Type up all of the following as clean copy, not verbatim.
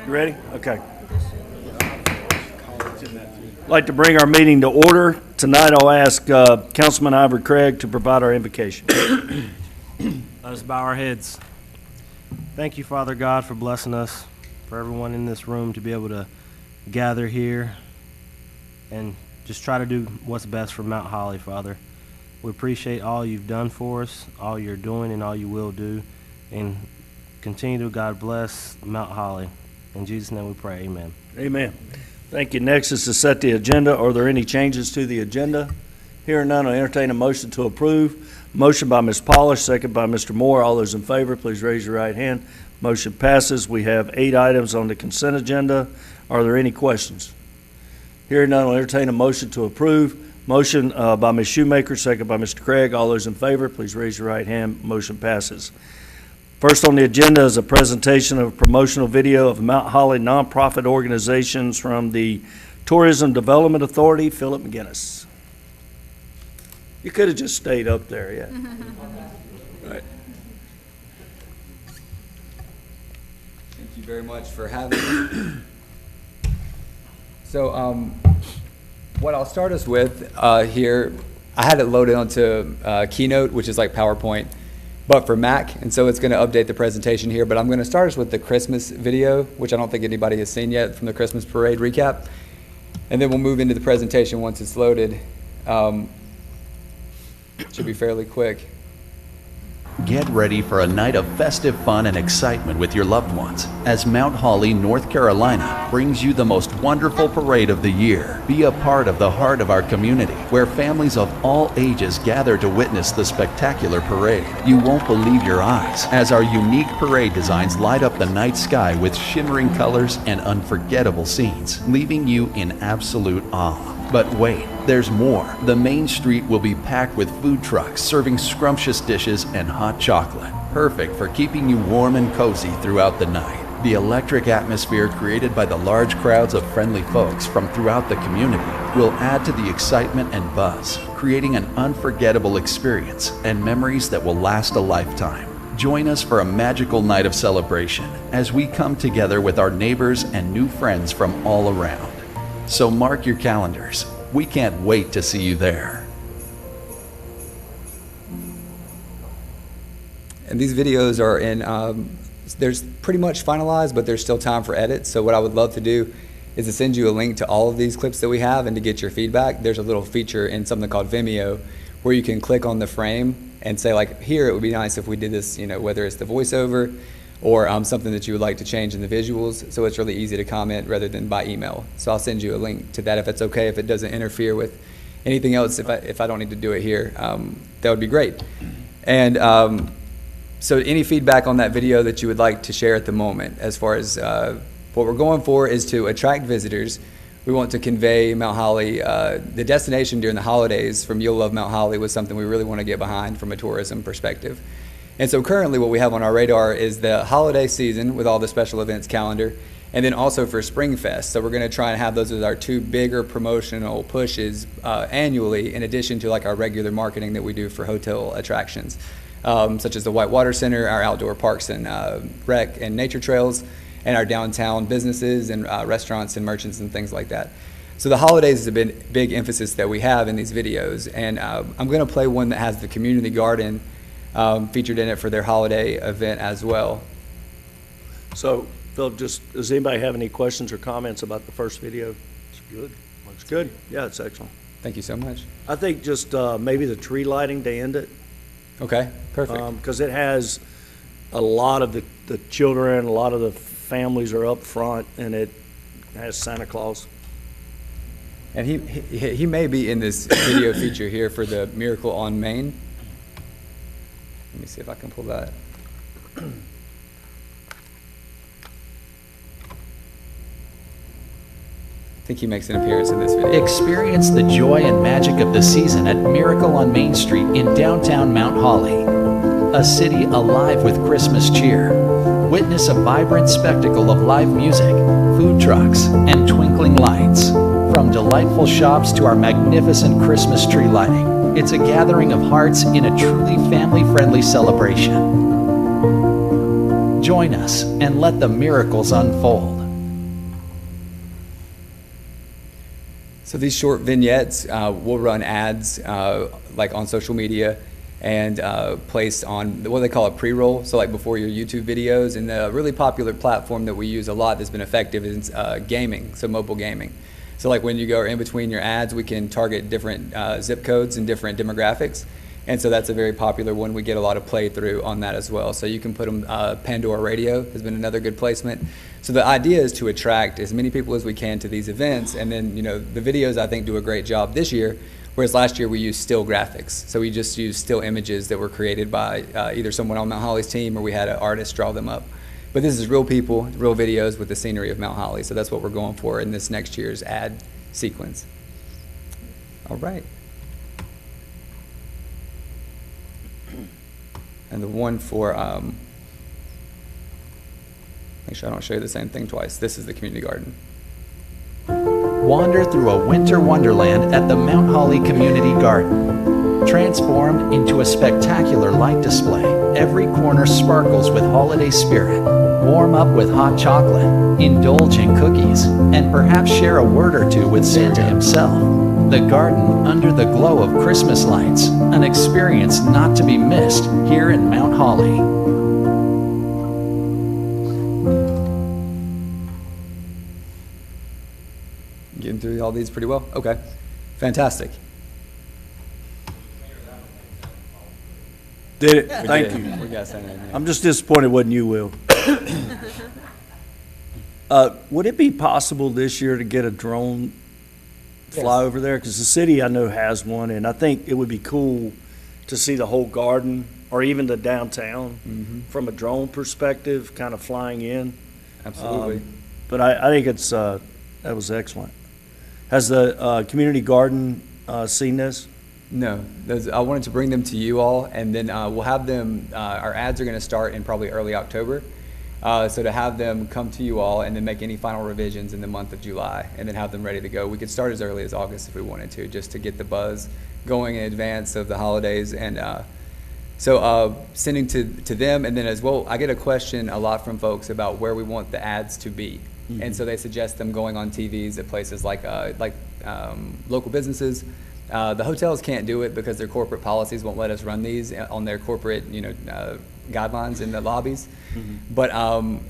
You ready? Okay. I'd like to bring our meeting to order. Tonight I'll ask Councilman Ivory Craig to provide our invocation. Let us bow our heads. Thank you, Father God, for blessing us, for everyone in this room to be able to gather here and just try to do what's best for Mount Holly, Father. We appreciate all you've done for us, all you're doing, and all you will do. And continue to, God, bless Mount Holly. In Jesus' name we pray, amen. Amen. Thank you. Next is to set the agenda. Are there any changes to the agenda? Hearing none, I'll entertain a motion to approve. Motion by Ms. Polish, second by Mr. Moore. All those in favor, please raise your right hand. Motion passes. We have 8 items on the consent agenda. Are there any questions? Hearing none, I'll entertain a motion to approve. Motion by Ms. Shoemaker, second by Mr. Craig. All those in favor, please raise your right hand. Motion passes. First on the agenda is a presentation of a promotional video of Mount Holly nonprofit organizations from the Tourism Development Authority. Philip McGinnis. You could have just stayed up there, yeah. Right. Thank you very much for having me. So what I'll start us with here, I had it loaded onto Keynote, which is like PowerPoint, but for Mac, and so it's going to update the presentation here. But I'm going to start us with the Christmas video, which I don't think anybody has seen yet, from the Christmas parade recap. And then we'll move into the presentation once it's loaded. Should be fairly quick. Get ready for a night of festive fun and excitement with your loved ones as Mount Holly, North Carolina brings you the most wonderful parade of the year. Be a part of the heart of our community where families of all ages gather to witness the spectacular parade. You won't believe your eyes as our unique parade designs light up the night sky with shimmering colors and unforgettable scenes, leaving you in absolute awe. But wait, there's more. The main street will be packed with food trucks serving scrumptious dishes and hot chocolate, perfect for keeping you warm and cozy throughout the night. The electric atmosphere created by the large crowds of friendly folks from throughout the community will add to the excitement and buzz, creating an unforgettable experience and memories that will last a lifetime. Join us for a magical night of celebration as we come together with our neighbors and new friends from all around. So mark your calendars. We can't wait to see you there. And these videos are in, there's pretty much finalized, but there's still time for edits. So what I would love to do is to send you a link to all of these clips that we have and to get your feedback. There's a little feature in something called Vimeo where you can click on the frame and say, like, here, it would be nice if we did this, you know, whether it's the voiceover or something that you would like to change in the visuals. So it's really easy to comment rather than by email. So I'll send you a link to that if it's okay, if it doesn't interfere with anything else, if I don't need to do it here, that would be great. And so any feedback on that video that you would like to share at the moment, as far as what we're going for is to attract visitors. We want to convey Mount Holly, the destination during the holidays from You'll Love Mount Holly was something we really want to get behind from a tourism perspective. And so currently what we have on our radar is the holiday season with all the special events calendar, and then also for Spring Fest. So we're going to try and have those as our 2 bigger promotional pushes annually, in addition to like our regular marketing that we do for hotel attractions, such as the Whitewater Center, our outdoor parks and rec and nature trails, and our downtown businesses and restaurants and merchants and things like that. So the holidays is a big emphasis that we have in these videos, and I'm going to play one that has the community garden featured in it for their holiday event as well. So, Phil, does anybody have any questions or comments about the first video? It's good. Looks good. Yeah, it's excellent. Thank you so much. I think just maybe the tree lighting to end it. Okay, perfect. Because it has a lot of the children, a lot of the families are up front, and it has Santa Claus. And he may be in this video feature here for the Miracle on Main. Let me see if I can pull that. I think he makes an appearance in this video. Experience the joy and magic of the season at Miracle on Main Street in downtown Mount Holly, a city alive with Christmas cheer. Witness a vibrant spectacle of live music, food trucks, and twinkling lights. From delightful shops to our magnificent Christmas tree lighting, it's a gathering of hearts in a truly family-friendly celebration. Join us and let the miracles unfold. So these short vignettes, we'll run ads like on social media and placed on what they call a pre-roll, so like before your YouTube videos. And the really popular platform that we use a lot that's been effective is gaming, so mobile gaming. So like when you go in between your ads, we can target different zip codes and different demographics. And so that's a very popular one. We get a lot of play through on that as well. So you can put them, Pandora Radio has been another good placement. So the idea is to attract as many people as we can to these events. And then, the videos I think do a great job this year, whereas last year we used still graphics. So we just used still images that were created by either someone on Mount Holly's team or we had an artist draw them up. But this is real people, real videos with the scenery of Mount Holly. So that's what we're going for in this next year's ad sequence. All right. And the one for, make sure I don't show you the same thing twice. This is the community garden. Wander through a winter wonderland at the Mount Holly Community Garden. Transformed into a spectacular light display, every corner sparkles with holiday spirit. Warm up with hot chocolate, indulge in cookies, and perhaps share a word or two with Santa himself. The garden under the glow of Christmas lights, an experience not to be missed here in Mount Holly. Getting through all these pretty well? Okay, fantastic. Did it? We Thank did. you. We got Santa in there. I'm just disappointed it wasn't you, Will. Would it be possible this year to get a drone fly Yes. over there? Because the city I know has one, and I think it would be cool to see the whole garden or even the downtown from a drone perspective, kind of flying in. Absolutely. But I think it's, that was excellent. Has the community garden seen this? No, I wanted to bring them to you all, and then we'll have them, our ads are going to start in probably early October. So to have them come to you all and then make any final revisions in the month of July and then have them ready to go. We could start as early as August if we wanted to, just to get the buzz going in advance of the holidays. And so sending to them, and then as well, I get a question a lot from folks about where we want the ads to be. And so they suggest them going on TVs at places like local businesses. The hotels can't do it because their corporate policies won't let us run these on their corporate, guidelines in the lobbies. But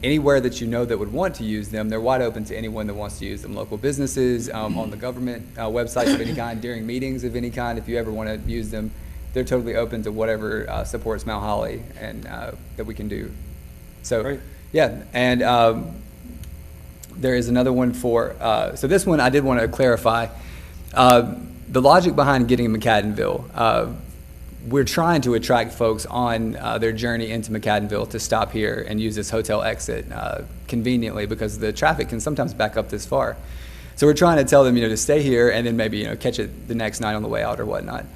anywhere that that would want to use them, they're wide open to anyone that wants to use them. Local businesses, on the government websites of any kind, during meetings of any kind, if you ever want to use them, they're totally open to whatever supports Mount Holly and that we can do. So, Great. yeah, and there is another one for, so this one I did want to clarify. The logic behind getting McAdenville, we're trying to attract folks on their journey into McAdenville to stop here and use this hotel exit conveniently because the traffic can sometimes back up this far. So we're trying to tell them, to stay here and then maybe, catch it the next night on the way out or whatnot.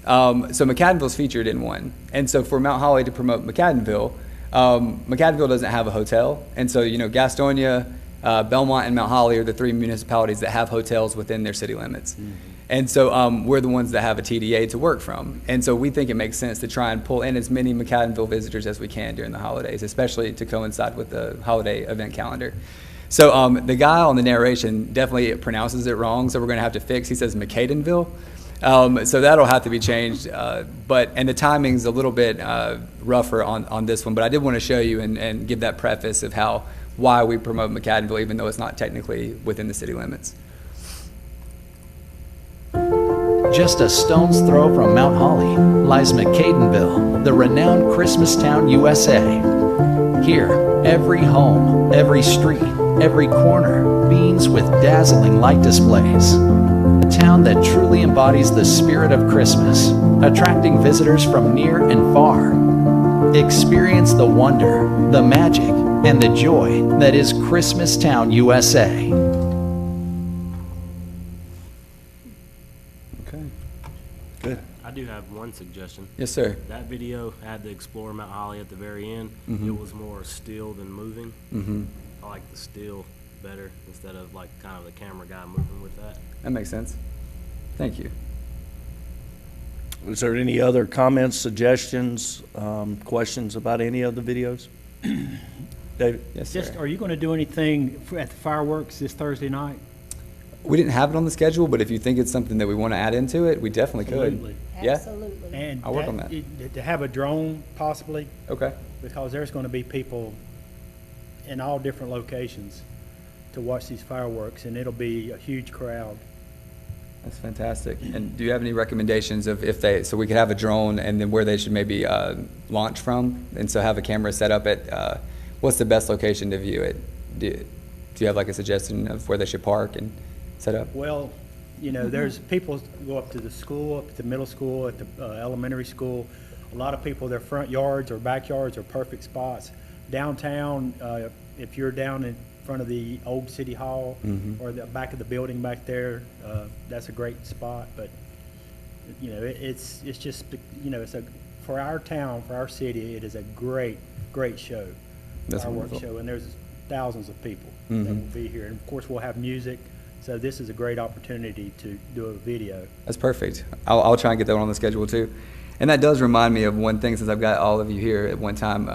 So McAdenville's featured in one. And so for Mount Holly to promote McAdenville, McAdenville doesn't have a hotel. And so, Gastonia, Belmont, and Mount Holly are the three municipalities that have hotels within their city limits. And so we're the ones that have a TDA to work from. And so we think it makes sense to try and pull in as many McAdenville visitors as we can during the holidays, especially to coincide with the holiday event calendar. So the guy on the narration definitely pronounces it wrong, so we're going to have to fix. He says McAdenville. So that'll have to be changed. And the timing's a little bit rougher on this one, but I did want to show you and give that preface of why we promote McAdenville, even though it's not technically within the city limits. Just a stone's throw from Mount Holly lies McAdenville, the renowned Christmas town, USA. Here, every home, every street, every corner beams with dazzling light displays. A town that truly embodies the spirit of Christmas, attracting visitors from near and far. Experience the wonder, the magic, and the joy that is Christmas Town, USA. Okay. Good. I do have one suggestion. Yes, sir. That video had the Explore Mount Holly at the very end. Mhm. It was more still than moving. Mm-hmm. I like the still better instead of like kind of the camera guy moving with that. That makes sense. Thank you. Is there any other comments, suggestions, questions about any of the videos? David? Yes, sir. Are you going to do anything at the fireworks this Thursday night? We didn't have it on the schedule, but if you think it's something that we want to add into it, we definitely could. Absolutely. Yeah? Absolutely. And I'll work on that. To have a drone possibly, Okay. because there's going to be people in all different locations to watch these fireworks, and it'll be a huge crowd. That's fantastic. And do you have any recommendations of so we could have a drone and then where they should maybe launch from? And so have a camera set up at, what's the best location to view it? Do you have like a suggestion of where they should park and set up? Well, you know, there's people go up to the school, up to the middle school, at the elementary school. A lot of people, their front yards or backyards are perfect spots. Downtown, if you're down in front of the old city hall or the back of the building back there, that's a great spot. But you know, it's just, you know, for our town, for our city, it is a great show. That's fireworks wonderful. show, and there's thousands of people that will be here, and of course we'll have music. So this is a great opportunity to do a video. That's perfect. I'll try and get that one on the schedule too. And that does remind me of one thing, since I've got all of you here at one time.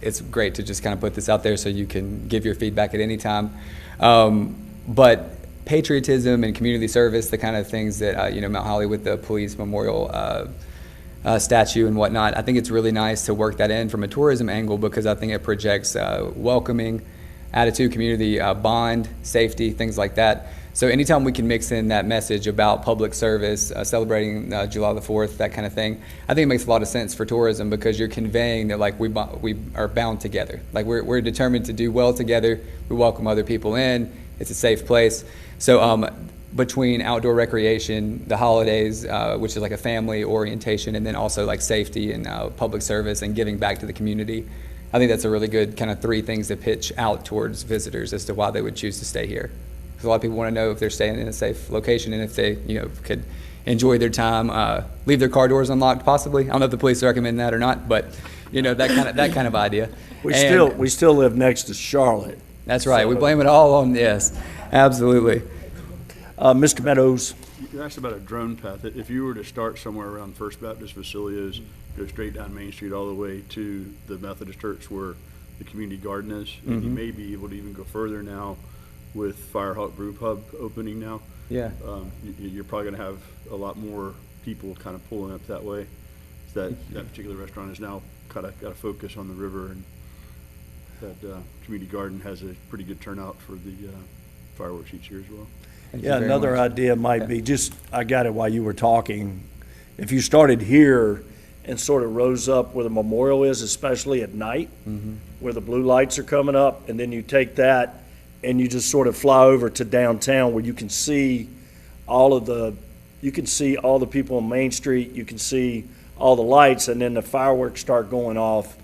It's great to just kind of put this out there so you can give your feedback at any time. But patriotism and community service, the kind of things that, you know, Mount Holly with the police memorial statue and whatnot, I think it's really nice to work that in from a tourism angle, because I think it projects welcoming attitude, community bond, safety, things like that. So anytime we can mix in that message about public service, celebrating July the 4th, that kind of thing, I think it makes a lot of sense for tourism, because you're conveying that like we are bound together. Like we're determined to do well together. We welcome other people in. It's a safe place. So between outdoor recreation, the holidays, which is like a family orientation, and then also like safety and public service and giving back to the community, I think that's a really good kind of three things to pitch out towards visitors as to why they would choose to stay here. Because a lot of people want to know if they're staying in a safe location and if they, you know, could enjoy their time, leave their car doors unlocked possibly. I don't know if the police recommend that or not, but you know, that kind of idea. We still live next to Charlotte. That's right. We blame it all on, yes, absolutely. Mr. Meadows. You asked about a drone path. If you were to start somewhere around First Baptist Facilios, go straight down Main Street all the way to the Methodist Church where the community garden is, and you may be able to even go further now with Firehawk Brew Pub opening now. Yeah. You're probably going to have a lot more people kind of pulling up that way. That particular restaurant is now kind of got a focus on the river, and that community garden has a pretty good turnout for the fireworks each year as well. Thank you Yeah, very another much. idea might be just, I got it while you were talking. If you started here and sort of rose up where the memorial is, especially at night, where the blue lights are coming up, and then you take that and you just sort of fly over to downtown where you can see all the people on Main Street, you can see all the lights, and then the fireworks start going off.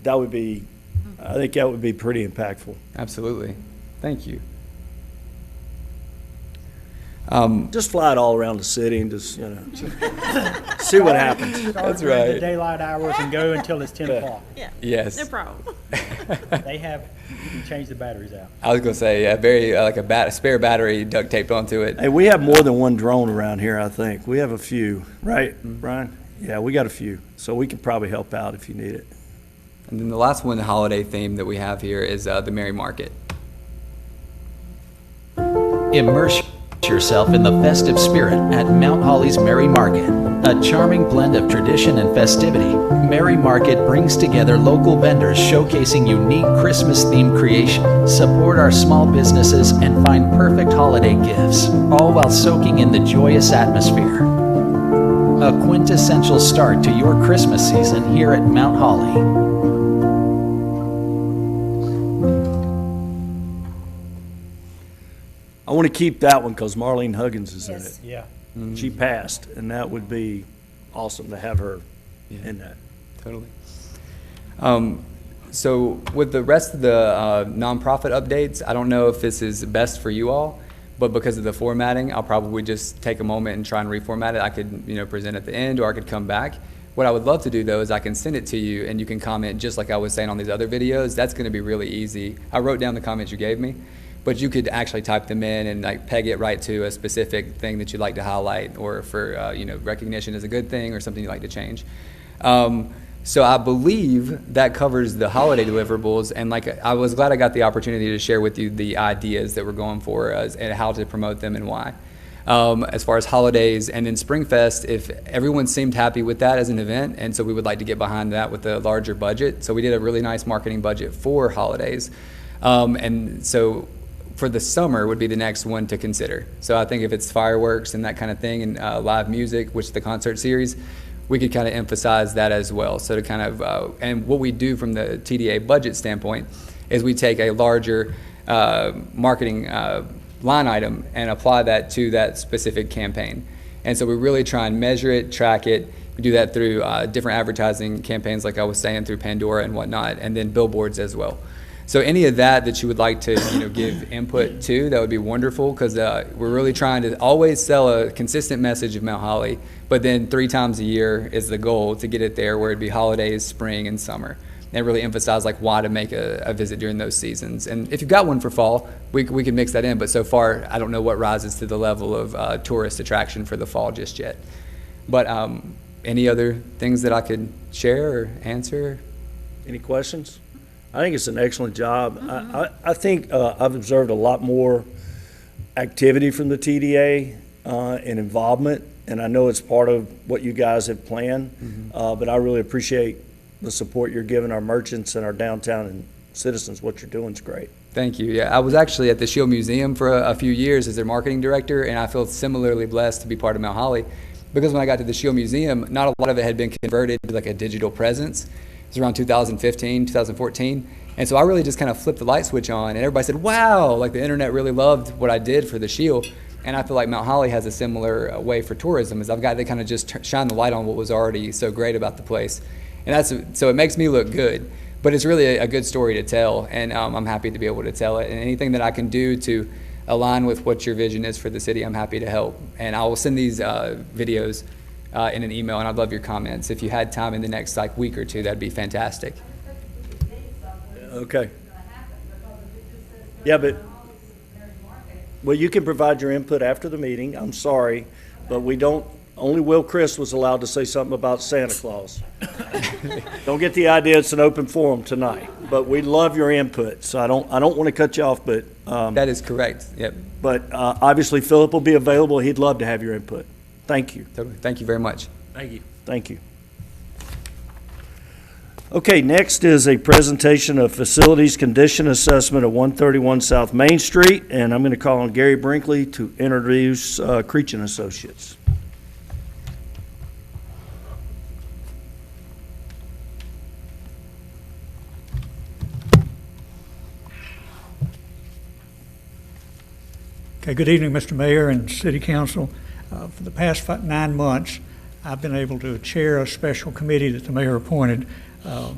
I think that would be pretty impactful. Absolutely. Thank you. Just fly it all around the city and just, you know, see what happens. Start That's during right. the daylight hours and go until it's 10 o'clock. Yeah. Yes. No problem. You can change the batteries out. I was gonna say, yeah, very like a spare battery duct taped onto it. Hey, we have more than one drone around here, I think. We have a few, right, Brian? Yeah, we got a few. So we could probably help out if you need it. And then the last one, the holiday theme that we have here is the Merry Market. Immerse yourself in the festive spirit at Mount Holly's Merry Market. A charming blend of tradition and festivity, Merry Market brings together local vendors showcasing unique Christmas-themed creation. Support our small businesses and find perfect holiday gifts, all while soaking in the joyous atmosphere. A quintessential start to your Christmas season here at Mount Holly. I want to keep that one because Marlene Huggins is in it. Yes. Yeah. She passed, and that would be awesome to have her in that. Totally. So with the rest of the nonprofit updates, I don't know if this is best for you all, but because of the formatting, I'll probably just take a moment and try and reformat it. I could, you know, present at the end, or I could come back. What I would love to do though is I can send it to you and you can comment just like I was saying on these other videos. That's going to be really easy. I wrote down the comments you gave me, but you could actually type them in and like peg it right to a specific thing that you'd like to highlight, or for you know, recognition is a good thing or something you'd like to change. So I believe that covers the holiday deliverables, and I was glad I got the opportunity to share with you the ideas that we're going for and how to promote them and why. As far as holidays and then Springfest, if everyone seemed happy with that as an event, and so we would like to get behind that with a larger budget. So we did a really nice marketing budget for holidays. And so for the summer would be the next one to consider. So I think if it's fireworks and that kind of thing and live music, which the concert series, we could kind of emphasize that as well. So to kind of, and what we do from the TDA budget standpoint is we take a larger marketing line item and apply that to that specific campaign. And so we really try and measure it, track it. We do that through different advertising campaigns, like I was saying, through Pandora and whatnot, and then billboards as well. So any of that you would like to give input to, that would be wonderful, because we're really trying to always sell a consistent message of Mount Holly, but then 3 times a year is the goal to get it there, where it'd be holidays, spring, and summer. And really emphasize why to make a visit during those seasons. And if you've got one for fall, we can mix that in. But so far, I don't know what rises to the level of tourist attraction for the fall just yet. But any other things that I could share or answer? Any questions? I think it's an excellent job. I think I've observed a lot more activity from the TDA and involvement, and I know it's part of what you guys have planned, but I really appreciate the support you're giving our merchants and our downtown and citizens. What you're doing is great. Thank you. Yeah, I was actually at the Shield Museum for a few years as their marketing director, and I feel similarly blessed to be part of Mount Holly, because when I got to the Shield Museum, not a lot of it had been converted to a digital presence. It was around 2015, 2014. And so I really just kind of flipped the light switch on, and everybody said, wow, the internet really loved what I did for the Shield. And I feel like Mount Holly has a similar way for tourism, is I've got to kind of just shine the light on what was already so great about the place. And so it makes me look good, but it's really a good story to tell, and I'm happy to be able to tell it. And anything that I can do to align with what your vision is for the city, I'm happy to help. And I will send these videos in an email, and I'd love your comments. If you had time in the next week or two, that'd be fantastic. Okay. Yeah, but, well, you can provide your input after the meeting. I'm sorry, but only Will Chris was allowed to say something about Santa Claus. Don't get the idea it's an open forum tonight, but we love your input, so I don't want to cut you off, but. That is correct, yep. But obviously Philip will be available. He'd love to have your input. Thank you. Totally. Thank you very much. Thank you. Thank you. Okay, next is a presentation of facilities condition assessment at 131 South Main Street, and I'm going to call on Gary Brinkley to introduce Creech and Associates. Okay, good evening, Mr. Mayor and City Council. For the past 9 months, I've been able to chair a special committee that the mayor appointed. There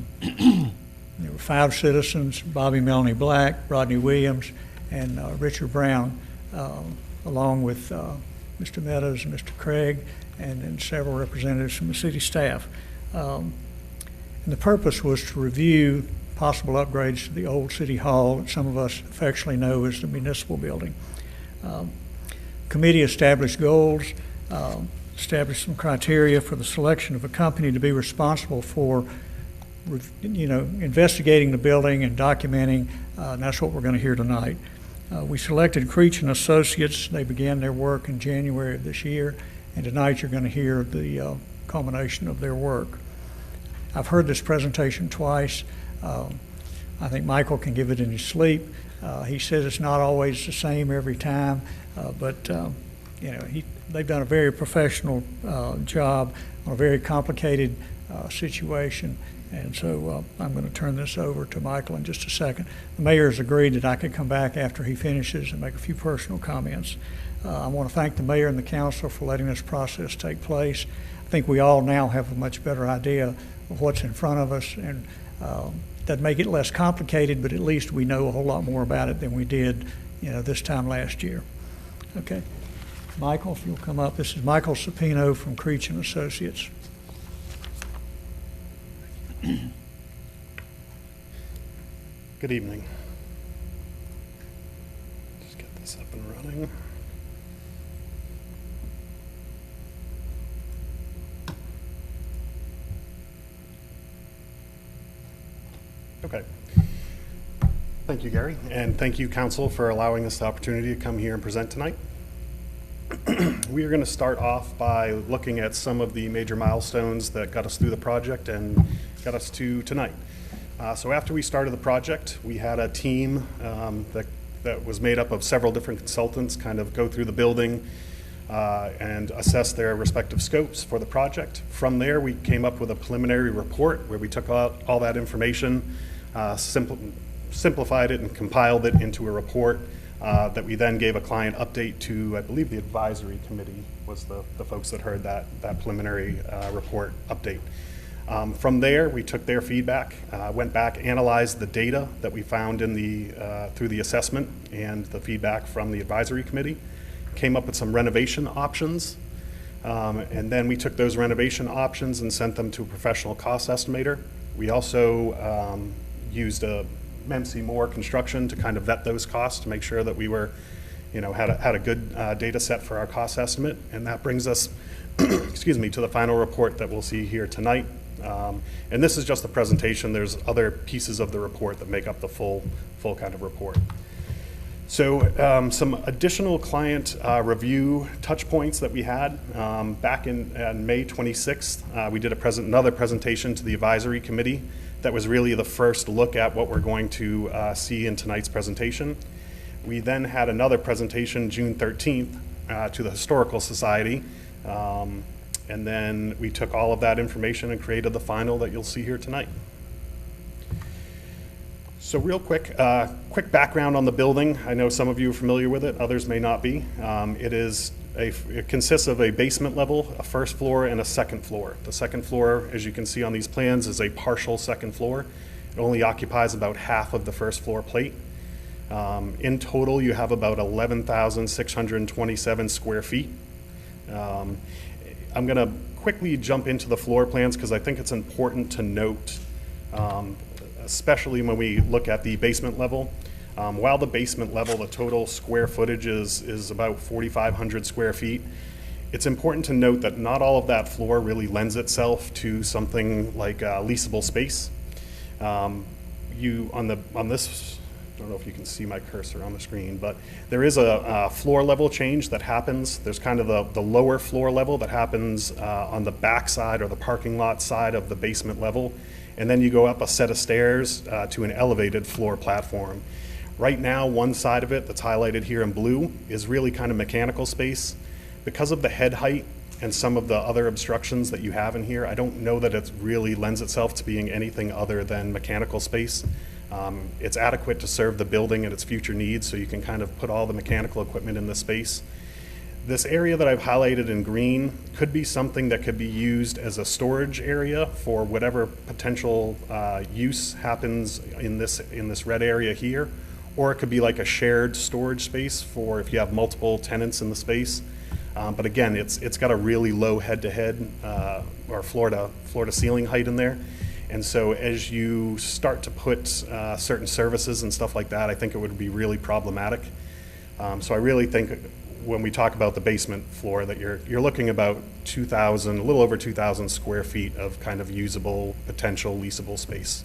were 5 citizens: Bobby Melanie Black, Rodney Williams, and Richard Brown, along with Mr. Meadows and Mr. Craig, and several representatives from the city staff. And the purpose was to review possible upgrades to the old City Hall that some of us affectionately know as the municipal building. Committee established goals, established some criteria for the selection of a company to be responsible for, investigating the building and documenting, and that's what we're going to hear tonight. We selected Creech and Associates. They began their work in January of this year, and tonight you're going to hear the culmination of their work. I've heard this presentation twice. I think Michael can give it in his sleep. He says it's not always the same every time, but they've done a very professional job on a very complicated situation. And so I'm going to turn this over to Michael in just a second. The mayor has agreed that I could come back after he finishes and make a few personal comments. I want to thank the mayor and the council for letting this process take place. I think we all now have a much better idea of what's in front of us, and that make it less complicated, but at least we know a whole lot more about it than we did, this time last year. Okay, Michael, if you'll come up. This is Michael Sapino from Creech and Associates. Good evening. Just get this up and running. Okay. Thank you, Gary, and thank you, council, for allowing us the opportunity to come here and present tonight. We are going to start off by looking at some of the major milestones that got us through the project and got us to tonight. So after we started the project, we had a team that was made up of several different consultants kind of go through the building and assess their respective scopes for the project. From there, we came up with a preliminary report where we took all that information, simplified it and compiled it into a report that we then gave a client update to. I believe the advisory committee was the folks that heard that preliminary report update. From there, we took their feedback, went back, analyzed the data that we found in through the assessment and the feedback from the advisory committee, came up with some renovation options, and then we took those renovation options and sent them to a professional cost estimator. We also used a MC Moore Construction to kind of vet those costs to make sure that we were, had a good data set for our cost estimate, and that brings us, excuse me, to the final report that we'll see here tonight. And this is just the presentation. There's other pieces of the report that make up the full kind of report. So some additional client review touch points that we had back in May 26th. We did another presentation to the advisory committee that was really the first look at what we're going to see in tonight's presentation. We then had another presentation June 13th to the Historical Society. And then we took all of that information and created the final that you'll see here tonight. So real quick background on the building. I know some of you are familiar with it, others may not be. It consists of a basement level, a first floor, and a second floor. The second floor, as you can see on these plans, is a partial second floor. It only occupies about half of the first floor plate. In total, you have about 11,627 square feet. I'm going to quickly jump into the floor plans because I think it's important to note, especially when we look at the basement level. While the basement level, the total square footage is about 4,500 square feet, it's important to note that not all of that floor really lends itself to something like leasable space. On this, I don't know if you can see my cursor on the screen, but there is a floor level change that happens. There's kind of the lower floor level that happens on the back side or the parking lot side of the basement level. And then you go up a set of stairs to an elevated floor platform. Right now, one side of it that's highlighted here in blue is really kind of mechanical space. Because of the head height and some of the other obstructions that you have in here, I don't know that it really lends itself to being anything other than mechanical space. It's adequate to serve the building and its future needs, so you can kind of put all the mechanical equipment in the space. This area that I've highlighted in green could be something that could be used as a storage area for whatever potential use happens in this red area here, or it could be like a shared storage space for if you have multiple tenants in the space. But again, it's got a really low head-to-head or floor-to-ceiling height in there. And so as you start to put certain services and stuff like that, I think it would be really problematic. So I really think when we talk about the basement floor that you're looking about a little over 2,000 square feet of kind of usable, potential leasable space.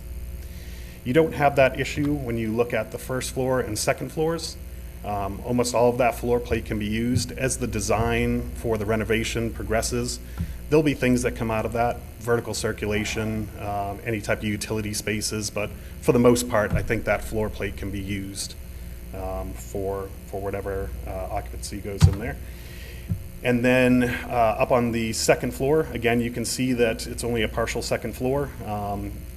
You don't have that issue when you look at the first floor and second floors. Almost all of that floor plate can be used. As the design for the renovation progresses, there'll be things that come out of that, vertical circulation, any type of utility spaces, but for the most part, I think that floor plate can be used for whatever occupancy goes in there. And then up on the second floor, again, you can see that it's only a partial second floor.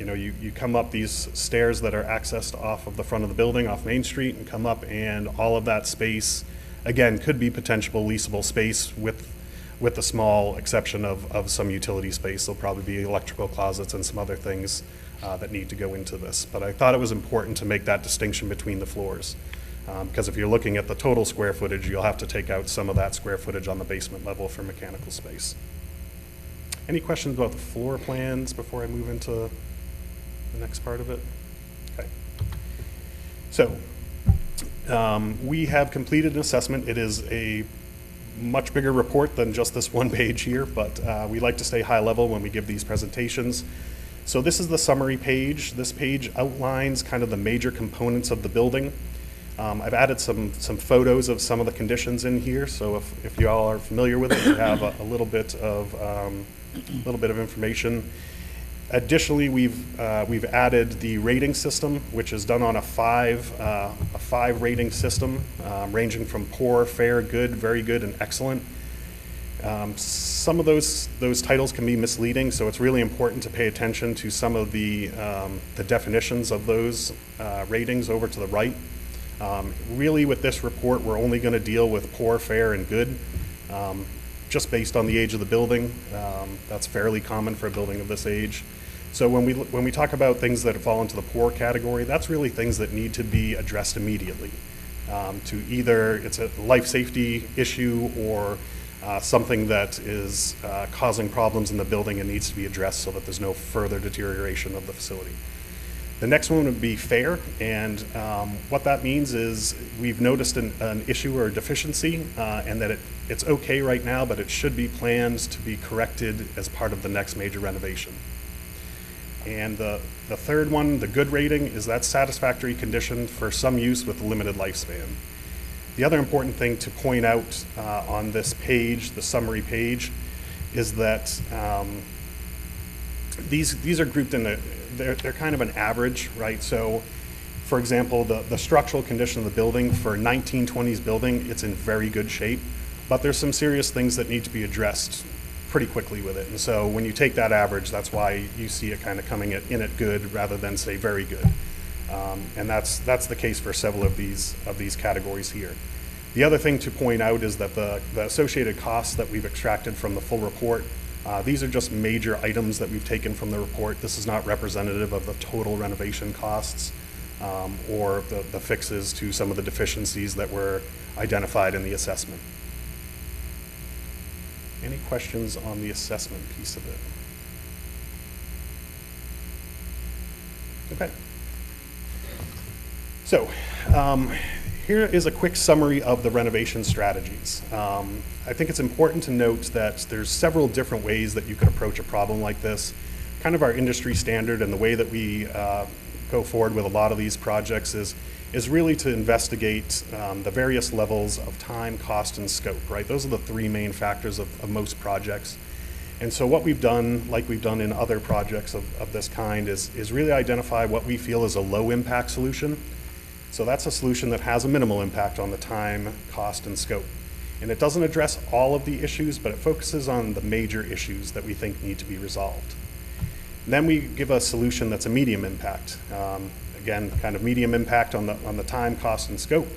You come up these stairs that are accessed off of the front of the building, off Main Street, and come up, and all of that space, again, could be potential leasable space with the small exception of some utility space. There'll probably be electrical closets and some other things that need to go into this. But I thought it was important to make that distinction between the floors. Because if you're looking at the total square footage, you'll have to take out some of that square footage on the basement level for mechanical space. Any questions about the floor plans before I move into the next part of it? Okay. So we have completed an assessment. It is a much bigger report than just this one page here, but we like to stay high level when we give these presentations. So this is the summary page. This page outlines kind of the major components of the building. I've added some photos of some of the conditions in here, so if you all are familiar with it, you have a little bit of information. Additionally, we've added the rating system, which is done on a five rating system, ranging from poor, fair, good, very good, and excellent. Some of those titles can be misleading, so it's really important to pay attention to some of the definitions of those ratings over to the right. Really, with this report, we're only going to deal with poor, fair, and good, just based on the age of the building. That's fairly common for a building of this age. So when we talk about things that fall into the poor category, that's really things that need to be addressed immediately. To either it's a life safety issue or something that is causing problems in the building and needs to be addressed so that there's no further deterioration of the facility. The next one would be fair, and what that means is we've noticed an issue or a deficiency, and that it's okay right now, but it should be planned to be corrected as part of the next major renovation. And the third one, the good rating, is that satisfactory condition for some use with a limited lifespan. The other important thing to point out on this page, the summary page, is that these are grouped in they're kind of an average, right? So, for example, the structural condition of the building for a 1920s building, it's in very good shape, but there's some serious things that need to be addressed pretty quickly with it. And so when you take that average, that's why you see it kind of coming in at good rather than say very good. And that's the case for several of these categories here. The other thing to point out is that the associated costs that we've extracted from the full report, these are just major items that we've taken from the report. This is not representative of the total renovation costs or the fixes to some of the deficiencies that were identified in the assessment. Any questions on the assessment piece of it? Okay. So here is a quick summary of the renovation strategies. I think it's important to note that there's several different ways that you could approach a problem like this. Kind of our industry standard and the way that we go forward with a lot of these projects is really to investigate the various levels of time, cost, and scope, right? Those are the three main factors of most projects. And so what we've done, like we've done in other projects of this kind, is really identify what we feel is a low impact solution. So that's a solution that has a minimal impact on the time, cost, and scope. And it doesn't address all of the issues, but it focuses on the major issues that we think need to be resolved. And then we give a solution that's a medium impact. Again, kind of medium impact on the time, cost, and scope.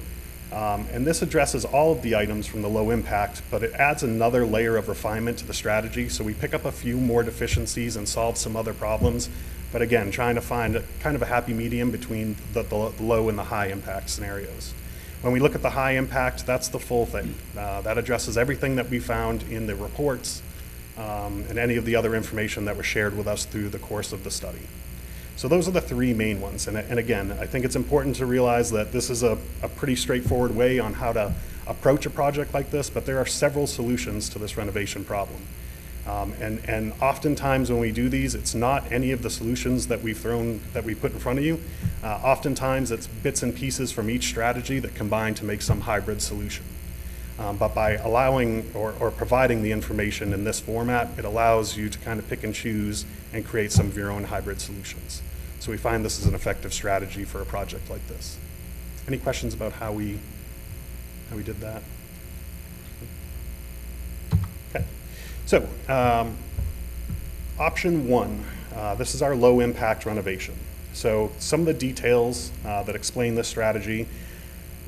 And this addresses all of the items from the low impact, but it adds another layer of refinement to the strategy. So we pick up a few more deficiencies and solve some other problems. But again, trying to find kind of a happy medium between the low and the high impact scenarios. When we look at the high impact, that's the full thing. That addresses everything that we found in the reports and any of the other information that was shared with us through the course of the study. So those are the three main ones. And again, I think it's important to realize that this is a pretty straightforward way on how to approach a project like this, but there are several solutions to this renovation problem. And oftentimes when we do these, it's not any of the solutions that we put in front of you. Oftentimes it's bits and pieces from each strategy that combine to make some hybrid solution. But by allowing or providing the information in this format, it allows you to kind of pick and choose and create some of your own hybrid solutions. So we find this is an effective strategy for a project like this. Any questions about how we did that? Okay. So option one, this is our low impact renovation. So some of the details that explain this strategy,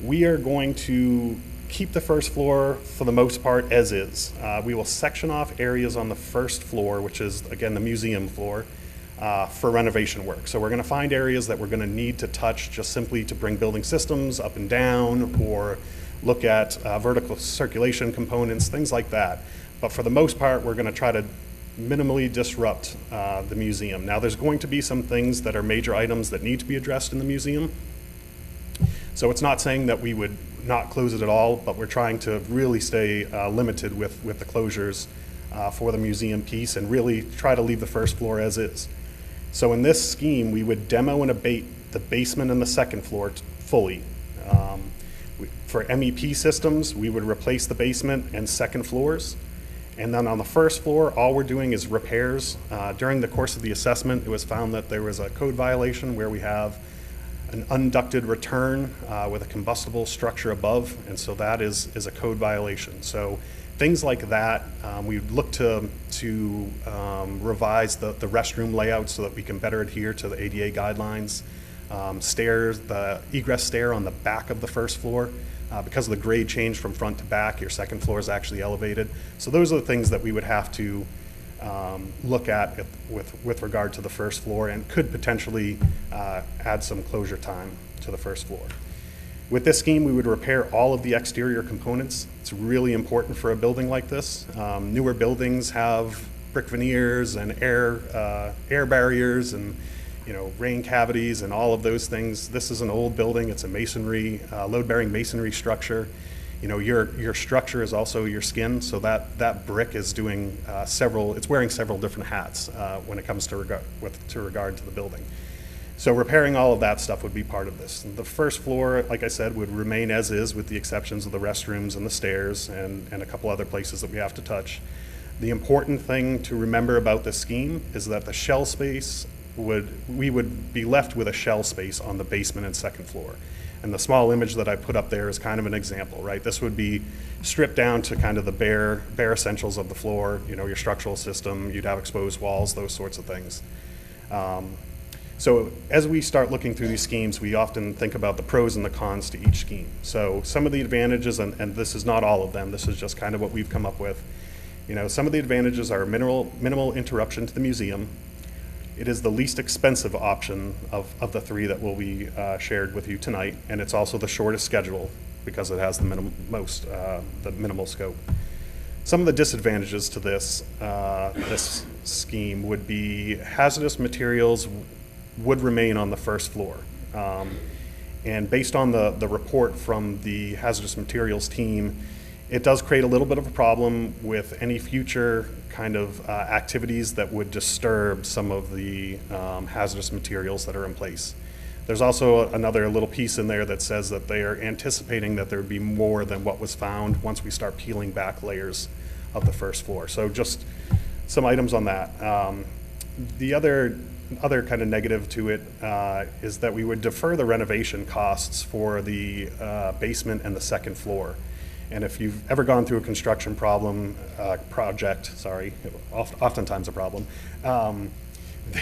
we are going to keep the first floor for the most part as is. We will section off areas on the first floor, which is again the museum floor, for renovation work. So we're going to find areas that we're going to need to touch just simply to bring building systems up and down or look at vertical circulation components, things like that. But for the most part, we're going to try to minimally disrupt the museum. Now there's going to be some things that are major items that need to be addressed in the museum. So it's not saying that we would not close it at all, but we're trying to really stay limited with the closures for the museum piece and really try to leave the first floor as is. So in this scheme, we would demo and abate the basement and the second floor fully. For MEP systems, we would replace the basement and second floors. And then on the first floor, all we're doing is repairs. During the course of the assessment, it was found that there was a code violation where we have an unducted return with a combustible structure above, and so that is a code violation. So things like that, we look to revise the restroom layout so that we can better adhere to the ADA guidelines. Stairs, the egress stair on the back of the first floor, because of the grade change from front to back, your second floor is actually elevated. So those are the things that we would have to look at with regard to the first floor, and could potentially add some closure time to the first floor. With this scheme, we would repair all of the exterior components. It's really important for a building like this. Newer buildings have brick veneers and air barriers and rain cavities and all of those things. This is an old building. It's a masonry, load-bearing masonry structure. Your structure is also your skin, so that brick is doing it's wearing several different hats when it comes to regard to the building. So repairing all of that stuff would be part of this. And the first floor, like I said, would remain as is with the exceptions of the restrooms and the stairs and a couple other places that we have to touch. The important thing to remember about this scheme is that the shell space we would be left with a shell space on the basement and second floor. And the small image that I put up there is kind of an example, right? This would be stripped down to kind of the bare essentials of the floor, your structural system, you'd have exposed walls, those sorts of things. So as we start looking through these schemes, we often think about the pros and the cons to each scheme. So some of the advantages, and this is not all of them, this is just kind of what we've come up with. Some of the advantages are minimal interruption to the museum. It is the least expensive option of the three that will be shared with you tonight, and it's also the shortest schedule because it has the minimal scope. Some of the disadvantages to this scheme would be hazardous materials would remain on the first floor. And based on the report from the hazardous materials team, it does create a little bit of a problem with any future kind of activities that would disturb some of the hazardous materials that are in place. There's also another little piece in there that says that they are anticipating that there would be more than what was found once we start peeling back layers of the first floor. So just some items on that. The other kind of negative to it is that we would defer the renovation costs for the basement and the second floor. And if you've ever gone through a construction project, oftentimes a problem,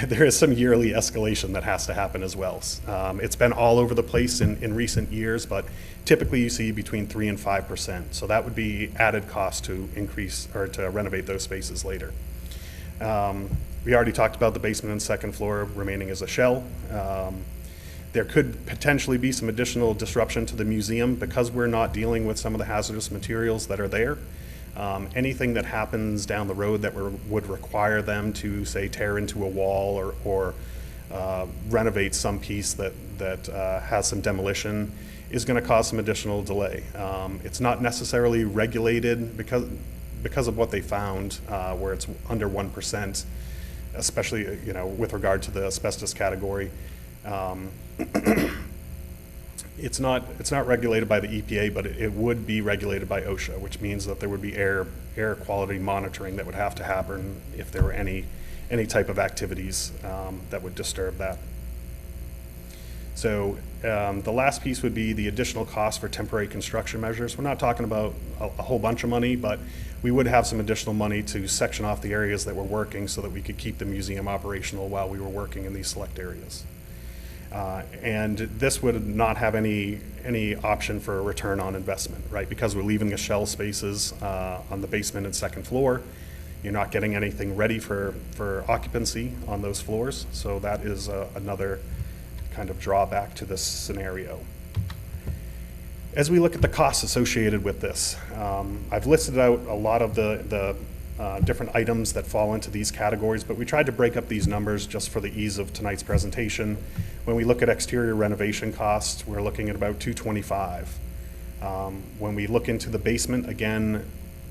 there is some yearly escalation that has to happen as well. It's been all over the place in recent years, but typically you see between 3% and 5%. So that would be added cost to increase or to renovate those spaces later. We already talked about the basement and second floor remaining as a shell. There could potentially be some additional disruption to the museum because we're not dealing with some of the hazardous materials that are there. Anything that happens down the road that would require them to, say, tear into a wall or renovate some piece that has some demolition is going to cause some additional delay. It's not necessarily regulated because of what they found, where it's under 1%, especially with regard to the asbestos category. It's not regulated by the EPA, but it would be regulated by OSHA, which means that there would be air quality monitoring that would have to happen if there were any type of activities that would disturb that. So the last piece would be the additional cost for temporary construction measures. We're not talking about a whole bunch of money, but we would have some additional money to section off the areas that we're working so that we could keep the museum operational while we were working in these select areas. And this would not have any option for a return on investment, right? Because we're leaving the shell spaces on the basement and second floor. You're not getting anything ready for occupancy on those floors. So that is another kind of drawback to this scenario. As we look at the costs associated with this, I've listed out a lot of the different items that fall into these categories, but we tried to break up these numbers just for the ease of tonight's presentation. When we look at exterior renovation costs, we're looking at about $225. When we look into the basement, again,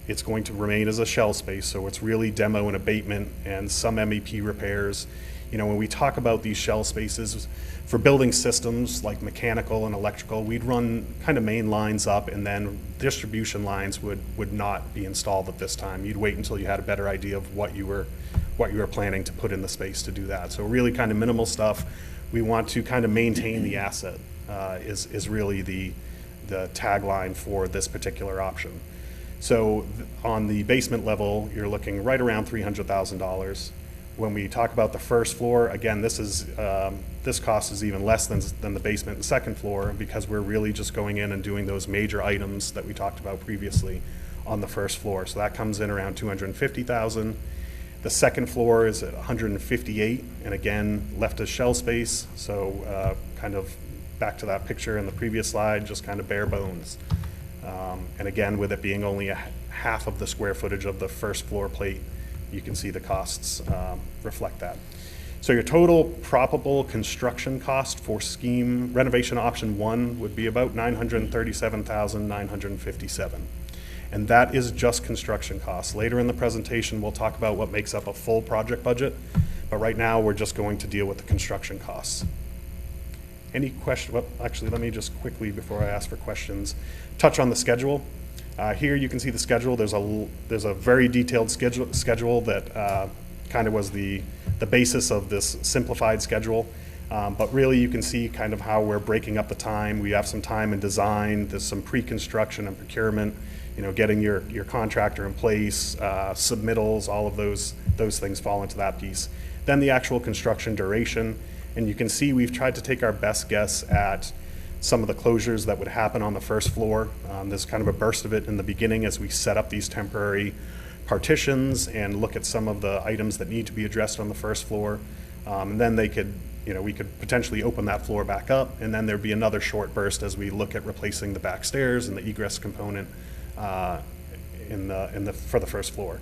it's going to remain as a shell space, so it's really demo and abatement and some MEP repairs. You know, when we talk about these shell spaces, for building systems like mechanical and electrical, we'd run kind of main lines up, and then distribution lines would not be installed at this time. You'd wait until you had a better idea of what you were planning to put in the space to do that. So really kind of minimal stuff. We want to kind of maintain the asset, is really the tagline for this particular option. So on the basement level, you're looking right around $300,000. When we talk about the first floor, again, this cost is even less than the basement and second floor, because we're really just going in and doing those major items that we talked about previously on the first floor. So that comes in around $250,000. The second floor is at $158,000, and again, left as shell space. So kind of back to that picture in the previous slide, just kind of bare bones. And again, with it being only half of the square footage of the first floor plate, you can see the costs reflect that. So your total probable construction cost for scheme renovation option 1 would be about $937,957. And that is just construction costs. Later in the presentation, we'll talk about what makes up a full project budget, but right now we're just going to deal with the construction costs. Any question? Well, actually, let me just quickly, before I ask for questions, touch on the schedule. Here you can see the schedule. There's a very detailed schedule that kind of was the basis of this simplified schedule. But really you can see kind of how we're breaking up the time. We have some time in design, there's some pre-construction and procurement, you know, getting your contractor in place, submittals, all of those things fall into that piece. Then the actual construction duration, and you can see we've tried to take our best guess at some of the closures that would happen on the first floor. There's kind of a burst of it in the beginning as we set up these temporary partitions and look at some of the items that need to be addressed on the first floor. And then we could potentially open that floor back up, and then there'd be another short burst as we look at replacing the back stairs and the egress component for the first floor.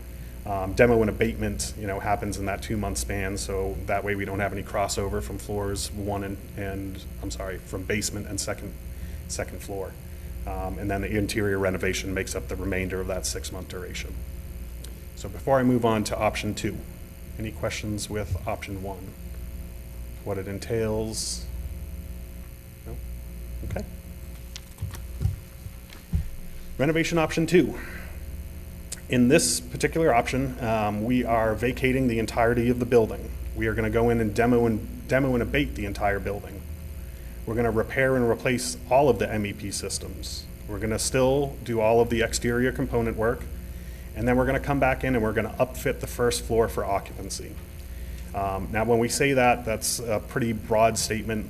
Demo and abatement, happens in that 2-month span, so that way we don't have any crossover from floors from basement and second floor. And then the interior renovation makes up the remainder of that 6-month duration. So before I move on to option 2, any questions with option 1? What it entails? No? Okay. Renovation option 2. In this particular option, we are vacating the entirety of the building. We are going to go in and demo and abate the entire building. We're going to repair and replace all of the MEP systems. We're going to still do all of the exterior component work, and then we're going to come back in and we're going to upfit the first floor for occupancy. Now, when we say that, that's a pretty broad statement.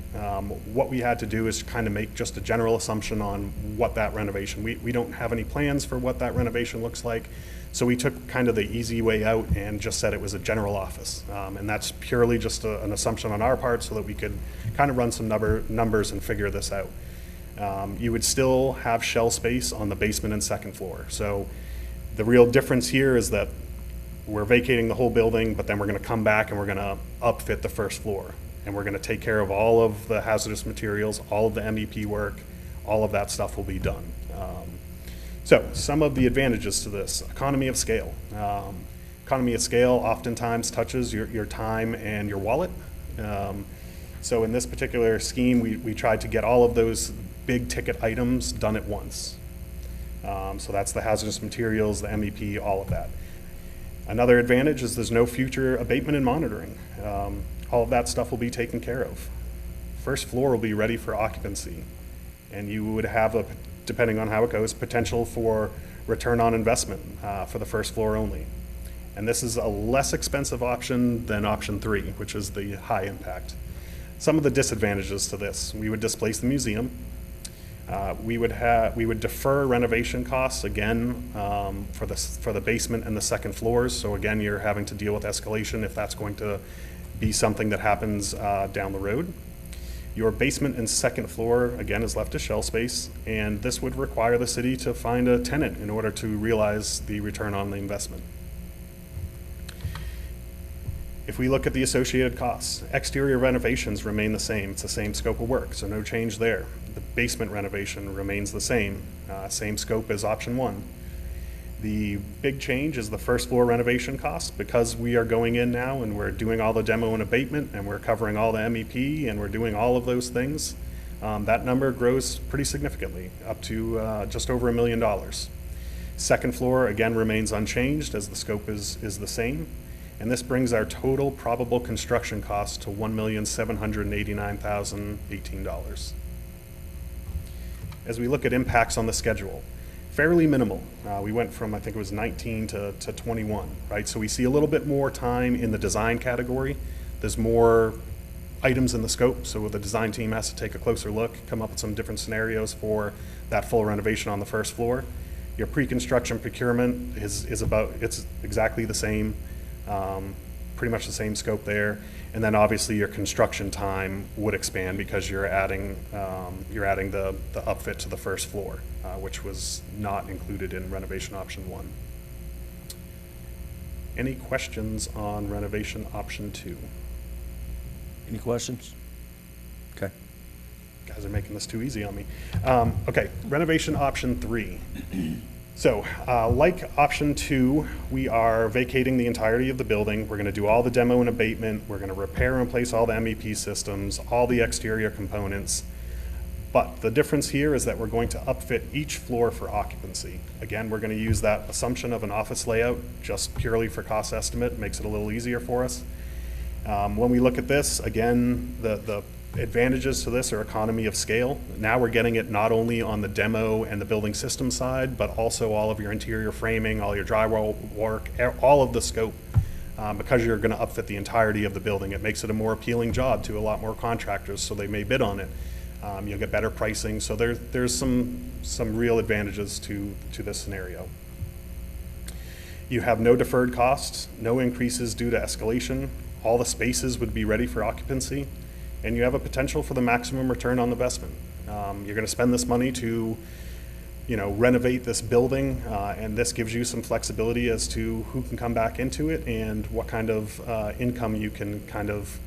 What we had to do is kind of make just a general assumption on what that renovation, we don't have any plans for what that renovation looks like, so we took kind of the easy way out and just said it was a general office. And that's purely just an assumption on our part so that we could kind of run some numbers and figure this out. You would still have shell space on the basement and second floor. So the real difference here is that we're vacating the whole building, but then we're going to come back and we're going to upfit the first floor. And we're going to take care of all of the hazardous materials, all of the MEP work, all of that stuff will be done. So some of the advantages to this: economy of scale. Economy of scale oftentimes touches your time and your wallet. So in this particular scheme, we tried to get all of those big ticket items done at once. So that's the hazardous materials, the MEP, all of that. Another advantage is there's no future abatement and monitoring. All of that stuff will be taken care of. First floor will be ready for occupancy, and you would have, depending on how it goes, potential for return on investment for the first floor only. And this is a less expensive option than option 3, which is the high impact. Some of the disadvantages to this: we would displace the museum. We would defer renovation costs again for the basement and the second floors. So again, you're having to deal with escalation if that's going to be something that happens down the road. Your basement and second floor again is left as shell space, and this would require the city to find a tenant in order to realize the return on the investment. If we look at the associated costs, exterior renovations remain the same. It's the same scope of work, so no change there. The basement renovation remains the same scope as option 1. The big change is the first floor renovation cost. Because we are going in now and we're doing all the demo and abatement and we're covering all the MEP and we're doing all of those things, that number grows pretty significantly, up to just over $1 million. Second floor, again, remains unchanged as the scope is the same. And this brings our total probable construction cost to $1,789,018. As we look at impacts on the schedule, fairly minimal. We went from, I think it was 19 to 21, right? So we see a little bit more time in the design category. There's more items in the scope, so the design team has to take a closer look, come up with some different scenarios for that full renovation on the first floor. Your pre-construction procurement is it's exactly the same, pretty much the same scope there. And then obviously your construction time would expand because you're adding the upfit to the first floor, which was not included in renovation option 1. Any questions on renovation option 2? Any questions? Okay. Guys are making this too easy on me. Okay, renovation option 3. So, like option 2, we are vacating the entirety of the building. We're gonna do all the demo and abatement. We're gonna repair and replace all the MEP systems, all the exterior components. But the difference here is that we're going to upfit each floor for occupancy. Again, we're gonna use that assumption of an office layout just purely for cost estimate, makes it a little easier for us. When we look at this, again, the advantages to this are economy of scale. Now we're getting it not only on the demo and the building system side, but also all of your interior framing, all your drywall work, all of the scope. Because you're going to upfit the entirety of the building, it makes it a more appealing job to a lot more contractors, so they may bid on it. You'll get better pricing, so there's some real advantages to this scenario. You have no deferred costs, no increases due to escalation. All the spaces would be ready for occupancy. And you have a potential for the maximum return on investment. You're going to spend this money to, renovate this building, and this gives you some flexibility as to who can come back into it and what kind of income you can kind of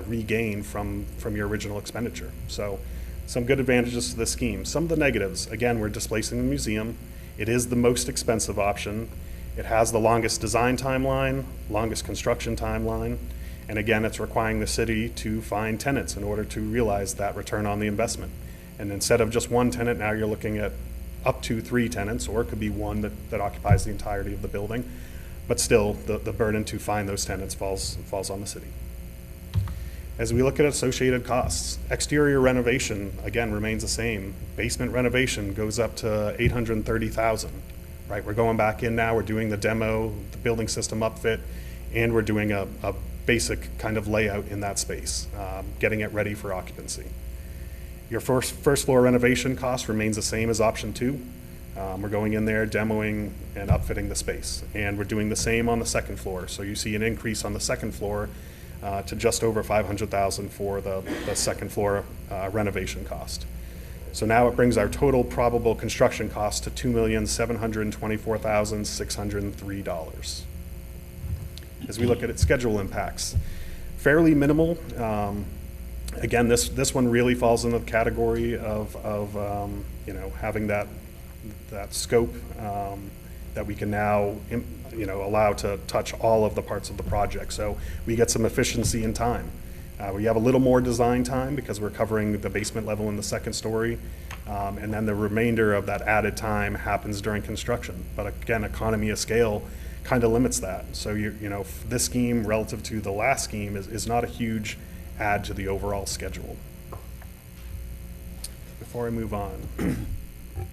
regain from your original expenditure. So, some good advantages to this scheme. Some of the negatives, again, we're displacing the museum. It is the most expensive option. It has the longest design timeline, longest construction timeline. And again, it's requiring the city to find tenants in order to realize that return on the investment. And instead of just one tenant, now you're looking at up to 3 tenants, or it could be one that occupies the entirety of the building. But still, the burden to find those tenants falls on the city. As we look at associated costs, exterior renovation, again, remains the same. Basement renovation goes up to $830,000, right? We're going back in now, we're doing the demo, the building system upfit, and we're doing a basic kind of layout in that space, getting it ready for occupancy. Your first floor renovation cost remains the same as option 2. We're going in there, demoing and upfitting the space. And we're doing the same on the second floor. So you see an increase on the second floor to just over $500,000 for the second floor renovation cost. So now it brings our total probable construction cost to $2,724,603. As we look at its schedule impacts, fairly minimal. Again, this one really falls into the category of having that scope that we can now allow to touch all of the parts of the project. So we get some efficiency in time. We have a little more design time because we're covering the basement level and the second story, and then the remainder of that added time happens during construction. But again, economy of scale kind of limits that. So this scheme relative to the last scheme is not a huge add to the overall schedule. Before I move on,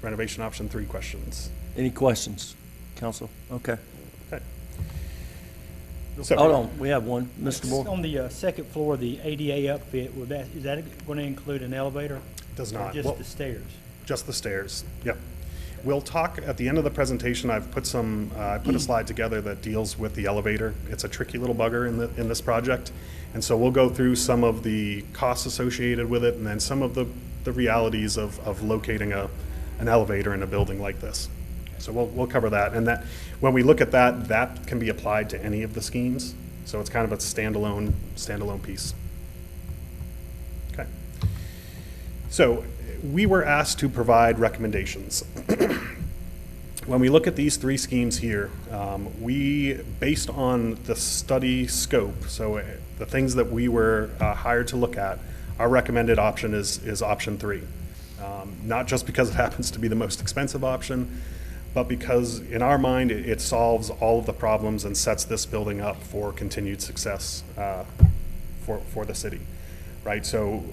renovation option 3 questions. Any questions, council? Okay. Okay. So, Hold on, we have one. Mr. Moore? On the second floor, the ADA upfit, is that going to include an elevator? Does Or not. just Well, the stairs? Just the stairs, yep. We'll talk at the end of the presentation. I've put I put a slide together that deals with the elevator. It's a tricky little bugger in this project. And so we'll go through some of the costs associated with it and then some of the realities of locating an elevator in a building like this. So we'll cover that. And that when we look at that can be applied to any of the schemes. So it's kind of a standalone piece. Okay. So we were asked to provide recommendations. when we look at these three schemes here, we, based on the study scope, so the things that we were hired to look at, our recommended option is option 3. Not just because it happens to be the most expensive option, but because in our mind it solves all of the problems and sets this building up for continued success for the city, right? So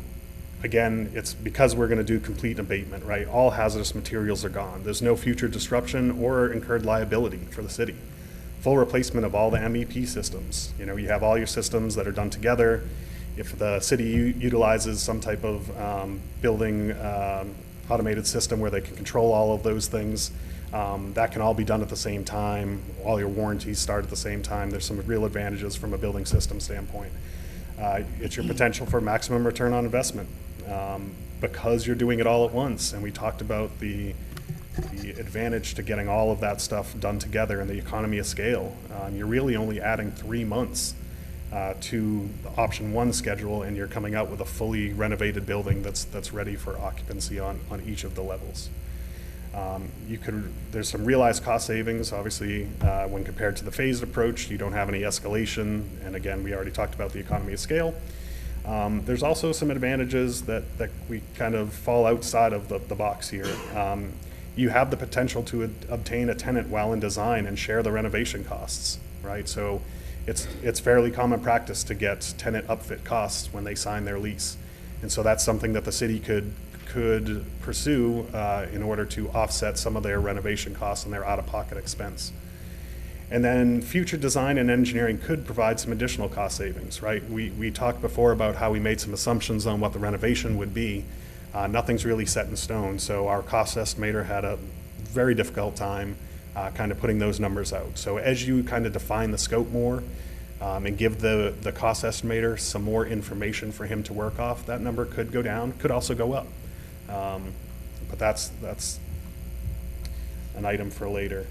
again, it's because we're going to do complete abatement, right? All hazardous materials are gone. There's no future disruption or incurred liability for the city. Full replacement of all the MEP systems. You know, you have all your systems that are done together. If the city utilizes some type of building automated system where they can control all of those things, that can all be done at the same time. All your warranties start at the same time. There's some real advantages from a building system standpoint. It's your potential for maximum return on investment because you're doing it all at once. And we talked about the advantage to getting all of that stuff done together and the economy of scale. You're really only adding 3 months to the option 1 schedule, and you're coming out with a fully renovated building that's ready for occupancy on each of the levels. There's some realized cost savings, obviously, when compared to the phased approach. You don't have any escalation, and again, we already talked about the economy of scale. There's also some advantages that we kind of fall outside of the box here. You have the potential to obtain a tenant while in design and share the renovation costs, right? So it's fairly common practice to get tenant upfit costs when they sign their lease. And so that's something that the city could pursue in order to offset some of their renovation costs and their out-of-pocket expense. And then future design and engineering could provide some additional cost savings, right? We talked before about how we made some assumptions on what the renovation would be. Nothing's really set in stone, so our cost estimator had a very difficult time kind of putting those numbers out. So as you kind of define the scope more and give the cost estimator some more information for him to work off, that number could go down, could also go up. But that's an item for later.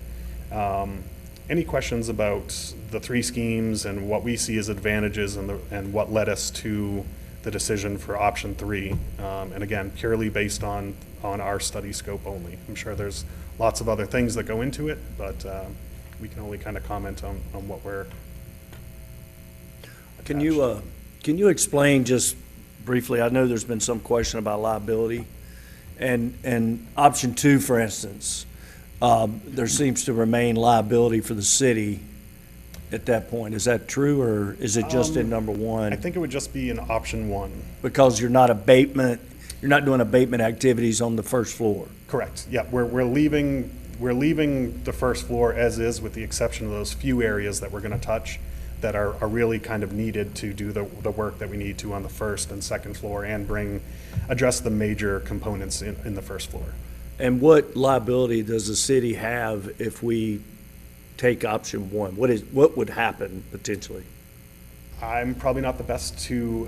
Any questions about the 3 schemes and what we see as advantages and what led us to the decision for option 3? And again, purely based on our study scope only. I'm sure there's lots of other things that go into it, but we can only kind of comment on what we're. Can you explain just briefly, I know there's been some question about liability, and option 2, for instance, there seems to remain liability for the city at that point. Is that true, or is it just in number 1? I think it would just be in option 1. Because you're not doing abatement activities on the first floor. Correct. Yeah, we're leaving the first floor as is, with the exception of those few areas that we're going to touch that are really kind of needed to do the work that we need to on the first and second floor and address the major components in the first floor. And what liability does the city have if we take option 1? What would happen potentially? I'm probably not the best to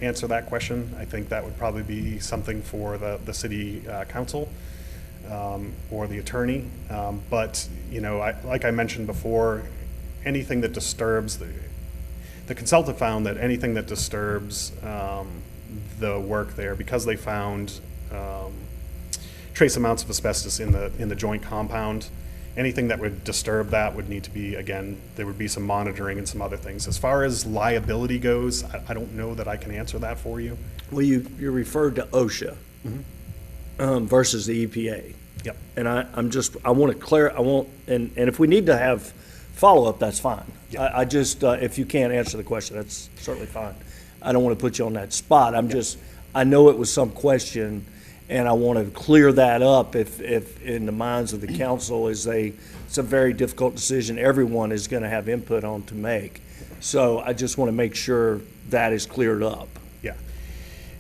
answer that question. I think that would probably be something for the city council or the attorney. But you know, like I mentioned before, anything that disturbs the consultant found that anything that disturbs the work there, because they found trace amounts of asbestos in the joint compound. Anything that would disturb that would need to be, again, there would be some monitoring and some other things. As far as liability goes, I don't know that I can answer that for you. Well, you referred to OSHA versus the EPA. Yep. And I want to and if we need to have follow-up, that's fine. Yep. I just, if you can't answer the question, that's certainly fine. I don't want to put you on that spot. I know it was some question, and I want to clear that up if in the minds of the council it's a very difficult decision everyone is going to have input on to make. So I just want to make sure that is cleared up. Yeah.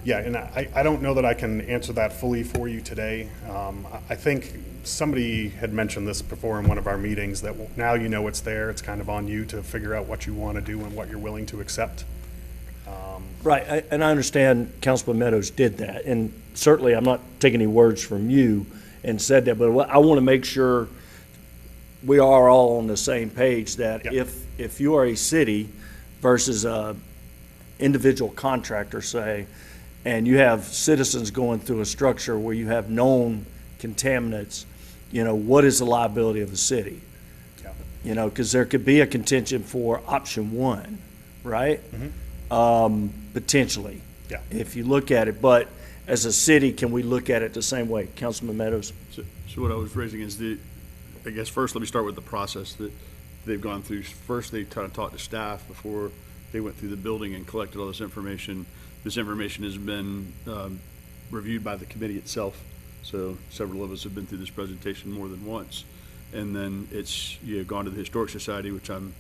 Yeah, and I don't know that I can answer that fully for you today. I think somebody had mentioned this before in one of our meetings, that now you know it's there, it's kind of on you to figure out what you want to do and what you're willing to accept. Right, and I understand Councilman Meadows did that, and certainly I'm not taking any words from you and said that, but I want to make sure we are all on the same page that if you are a city versus a individual contractor, say, and you have citizens going through a structure where you have known contaminants, what is the liability of the city? Yeah. Because there could be a contention for option one, right? Potentially. Yeah. If you look at it, but as a city, can we look at it the same way? Councilman Meadows? So what I was raising is I guess first let me start with the process that they've gone through. First, they kind of talked to staff before they went through the building and collected all this information. This information has been reviewed by the committee itself. So several of us have been through this presentation more than once. And then it's gone to the Historic Society, which I'm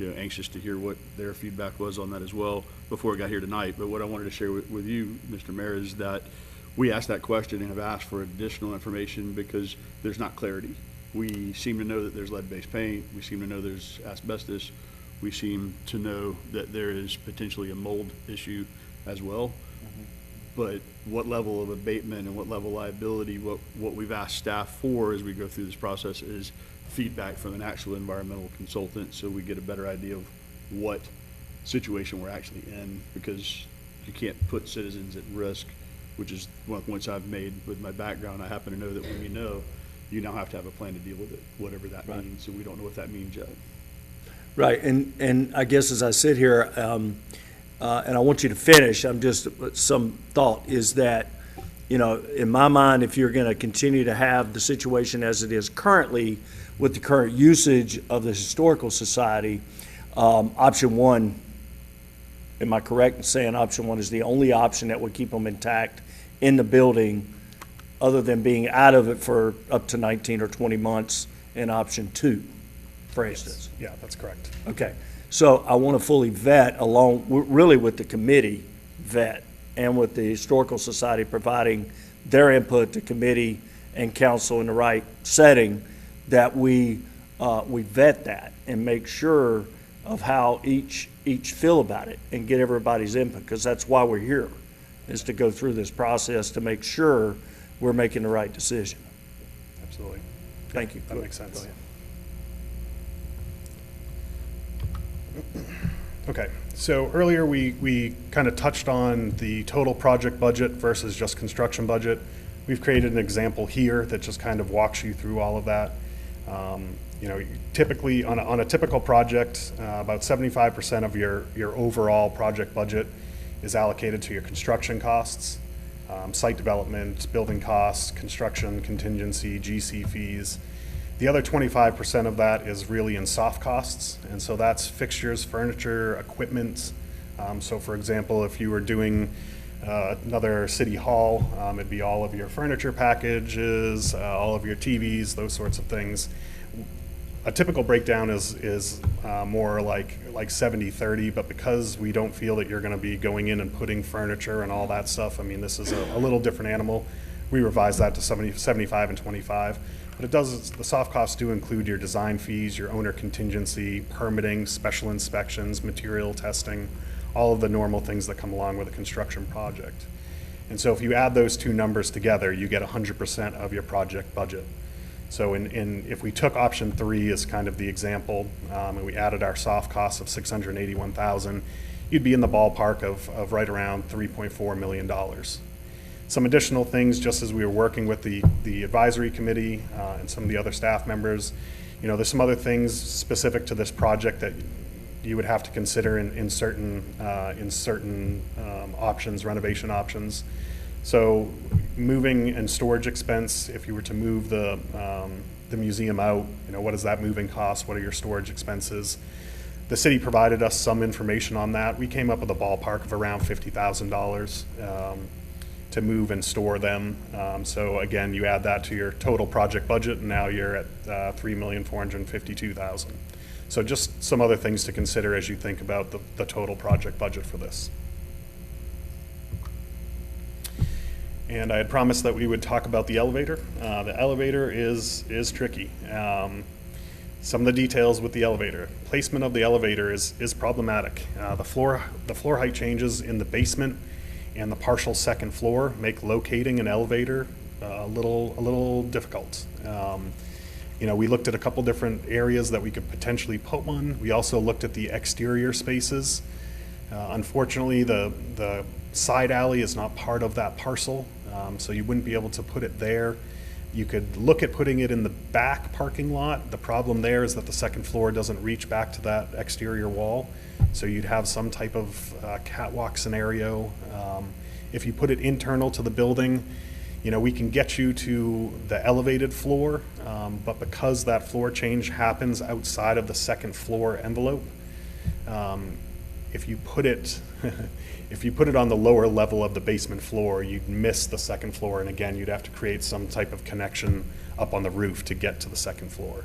anxious to hear what their feedback was on that as well before I got here tonight. But what I wanted to share with you, Mr. Mayor, is that we asked that question and have asked for additional information because there's not clarity. We seem to know that there's lead-based paint. We seem to know there's asbestos. We seem to know that there is potentially a mold issue as well. But what level of abatement and what level of liability, what we've asked staff for as we go through this process is feedback from an actual environmental consultant so we get a better idea of what situation we're actually in, because you can't put citizens at risk, which is one of the points I've made with my background. I happen to know that when we know, you now have to have a plan to deal with it, whatever that means, and we don't know what that means yet. Right, and I guess as I sit here, and I want you to finish, some thought is that, in my mind, if you're gonna continue to have the situation as it is currently with the current usage of the Historical Society, option one, am I correct in saying option one is the only option that would keep them intact in the building other than being out of it for up to 19 or 20 months in option two, for instance? Yeah, that's correct. Okay, so I want to fully vet really with the committee vet and with the Historical Society providing their input to committee and council in the right setting, that we vet that and make sure of how each feel about it and get everybody's input, because that's why we're here, is to go through this process to make sure we're making the right decision. Absolutely. Thank you. That makes sense. Okay, so earlier we kind of touched on the total project budget versus just construction budget. We've created an example here that just kind of walks you through all of that. Typically on a typical project, about 75% of your overall project budget is allocated to your construction costs, site development, building costs, construction contingency, GC fees. The other 25% of that is really in soft costs, and so that's fixtures, furniture, equipment. So for example, if you were doing another city hall, it'd be all of your furniture packages, all of your TVs, those sorts of things. A typical breakdown is more like 70-30, but because we don't feel that you're going to be going in and putting furniture and all that stuff, I mean, this is a little different animal. We revised that to 75 and 25. But the soft costs do include your design fees, your owner contingency, permitting, special inspections, material testing, all of the normal things that come along with a construction project. And so if you add those two numbers together, you get 100% of your project budget. So if we took option 3 as kind of the example, and we added our soft costs of $681,000, you'd be in the ballpark of right around $3.4 million. Some additional things, just as we were working with the advisory committee and some of the other staff members, there's some other things specific to this project that you would have to consider in certain options, renovation options. So moving and storage expense, if you were to move the museum out, what does that moving cost? What are your storage expenses? The city provided us some information on that. We came up with a ballpark of around $50,000 to move and store them. So again, you add that to your total project budget, and now you're at $3,452,000. So just some other things to consider as you think about the total project budget for this. And I had promised that we would talk about the elevator. The elevator is tricky. Some of the details with the elevator. Placement of the elevator is problematic. The floor height changes in the basement and the partial second floor make locating an elevator a little difficult. We looked at a couple different areas that we could potentially put one. We also looked at the exterior spaces. Unfortunately, the side alley is not part of that parcel, so you wouldn't be able to put it there. You could look at putting it in the back parking lot. The problem there is that the second floor doesn't reach back to that exterior wall. So you'd have some type of catwalk scenario. If you put it internal to the building, you know, we can get you to the elevated floor, but because that floor change happens outside of the second floor envelope, if you put it if you put it on the lower level of the basement floor, you'd miss the second floor, and again, you'd have to create some type of connection up on the roof to get to the second floor.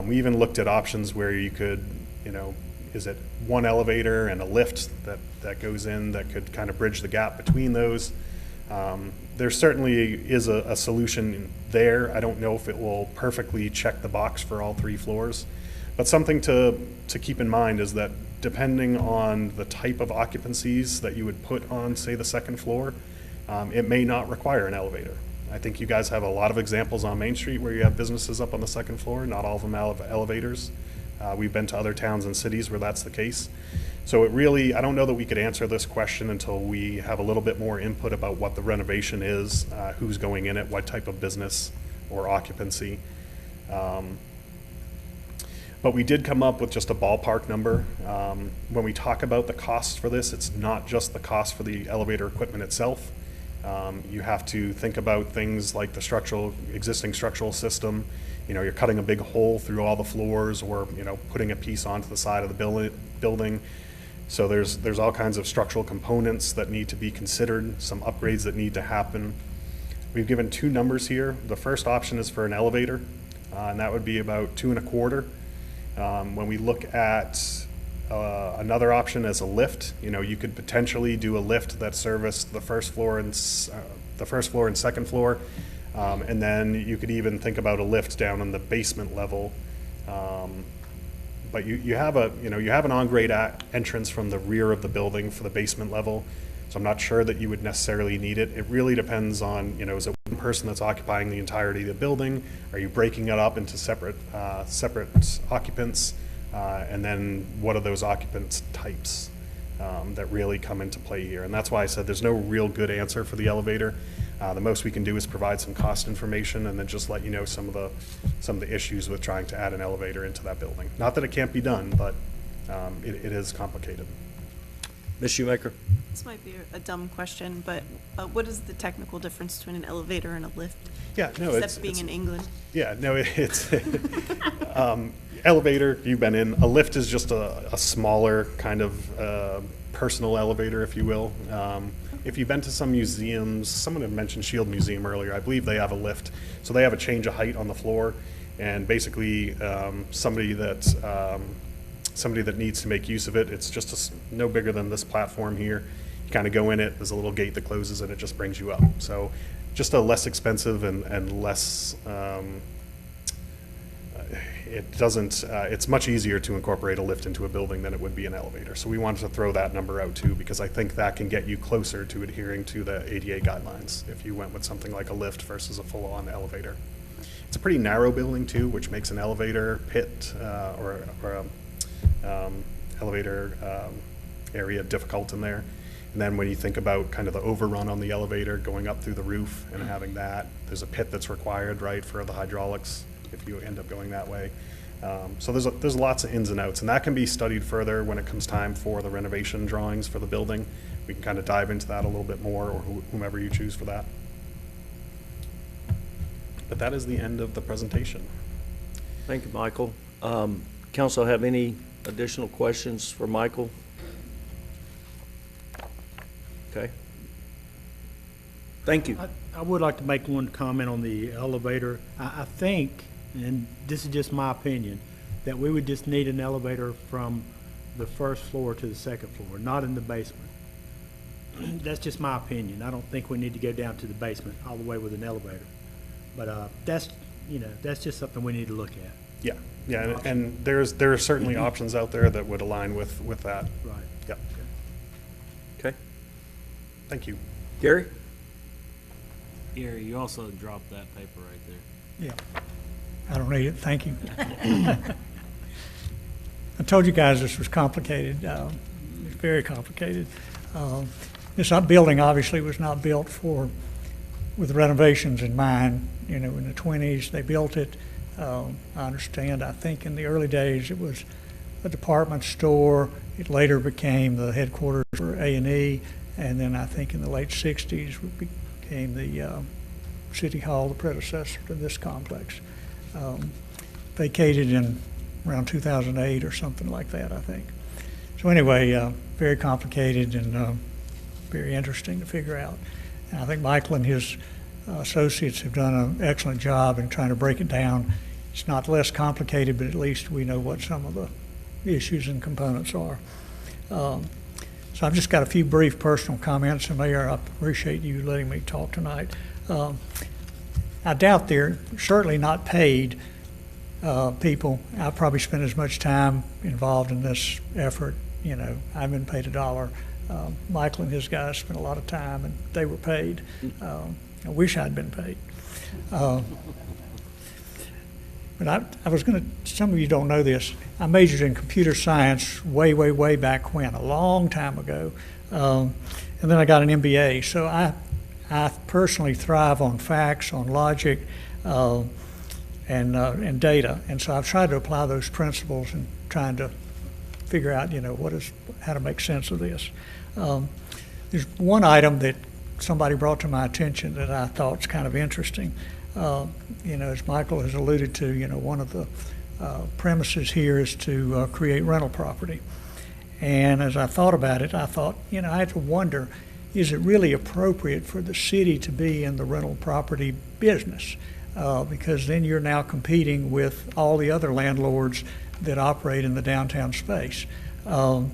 We even looked at options where you could, you know, is it one elevator and a lift that goes in that could kind of bridge the gap between those. There certainly is a solution there. I don't know if it will perfectly check the box for all 3 floors, but something to keep in mind is that depending on the type of occupancies that you would put on, say, the second floor, it may not require an elevator. I think you guys have a lot of examples on Main Street where you have businesses up on the second floor. Not all of them have elevators. We've been to other towns and cities where that's the case. So it really, I don't know that we could answer this question until we have a little bit more input about what the renovation is, who's going in it, what type of business or occupancy. But we did come up with just a ballpark number. When we talk about the cost for this, it's not just the cost for the elevator equipment itself. You have to think about things like the existing structural system. You know, you're cutting a big hole through all the floors, or, you know, putting a piece onto the side of the building. So there's all kinds of structural components that need to be considered, some upgrades that need to happen. We've given 2 numbers here. The first option is for an elevator, and that would be about $2.25. When we look at another option as a lift, you know, you could potentially do a lift that serviced the first floor and second floor, and then you could even think about a lift down on the basement level. But you have an on-grade entrance from the rear of the building for the basement level. So I'm not sure that you would necessarily need it. It really depends on, you know, is it one person that's occupying the entirety of the building? Are you breaking it up into separate occupants? And then what are those occupants types that really come into play here? And that's why I said there's no real good answer for the elevator. The most we can do is provide some cost information and then just let you know some of the issues with trying to add an elevator into that building. Not that it can't be done, but it is complicated. Ms. Shoemaker? This might be a dumb question, but what is the technical difference between an elevator and a lift? Yeah, no, Except being in England. Yeah, no, it's elevator, you've been in. A lift is just a smaller kind of personal elevator, if you will. If you've been to some museums, someone had mentioned Shield Museum earlier, I believe they have a lift. So they have a change of height on the floor, and basically somebody that needs to make use of it, it's just no bigger than this platform here. You kind of go in it, there's a little gate that closes, and it just brings you up. So just a less expensive and less, it's much easier to incorporate a lift into a building than it would be an elevator. So we wanted to throw that number out too, because I think that can get you closer to adhering to the ADA guidelines if you went with something like a lift versus a full-on elevator. It's a pretty narrow building too, which makes an elevator pit or elevator area difficult in there. And then when you think about kind of the overrun on the elevator going up through the roof and having that, there's a pit that's required, right, for the hydraulics if you end up going that way. So there's lots of ins and outs, and that can be studied further when it comes time for the renovation drawings for the building. We can kind of dive into that a little bit more, or whomever you choose for that. But that is the end of the presentation. Thank you, Michael. Council have any additional questions for Michael? Okay. Thank you. I would like to make one comment on the elevator. I think, and this is just my opinion, that we would just need an elevator from the first floor to the second floor, not in the basement. That's just my opinion. I don't think we need to go down to the basement all the way with an elevator. But that's just something we need to look at. Yeah, and there are certainly options out there that would align with that. Right. Yep. Okay. Thank you. Gary? Gary, you also dropped that paper right there. Yeah. I don't need it, thank you. I told you guys this was complicated. It's very complicated. This building obviously was not built for with renovations in mind. You know, in the 20s, they built it. I understand, I think in the early days, it was a department store. It later became the headquarters for A&E, and then I think in the late 60s, it became the City Hall, the predecessor to this complex. Vacated in around 2008 or something like that, I think. So anyway, very complicated and very interesting to figure out. And I think Michael and his associates have done an excellent job in trying to break it down. It's not less complicated, but at least we know what some of the issues and components are. So I've just got a few brief personal comments, and Mayor, I appreciate you letting me talk tonight. I doubt they're certainly not paid people. I probably spent as much time involved in this effort. You know, I haven't been paid $1. Michael and his guys spent a lot of time, and they were paid. I wish I'd been paid. But I was going to, some of you don't know this, I majored in computer science way, way, way back when, a long time ago. And then I got an MBA. So I personally thrive on facts, on logic, and data. And so I've tried to apply those principles and trying to figure out, you know, how to make sense of this. There's one item that somebody brought to my attention that I thought was kind of interesting. You know, as Michael has alluded to, you know, one of the premises here is to create rental property. And as I thought about it, I thought, you know, I had to wonder, is it really appropriate for the city to be in the rental property business? Because then you're now competing with all the other landlords that operate in the downtown space. You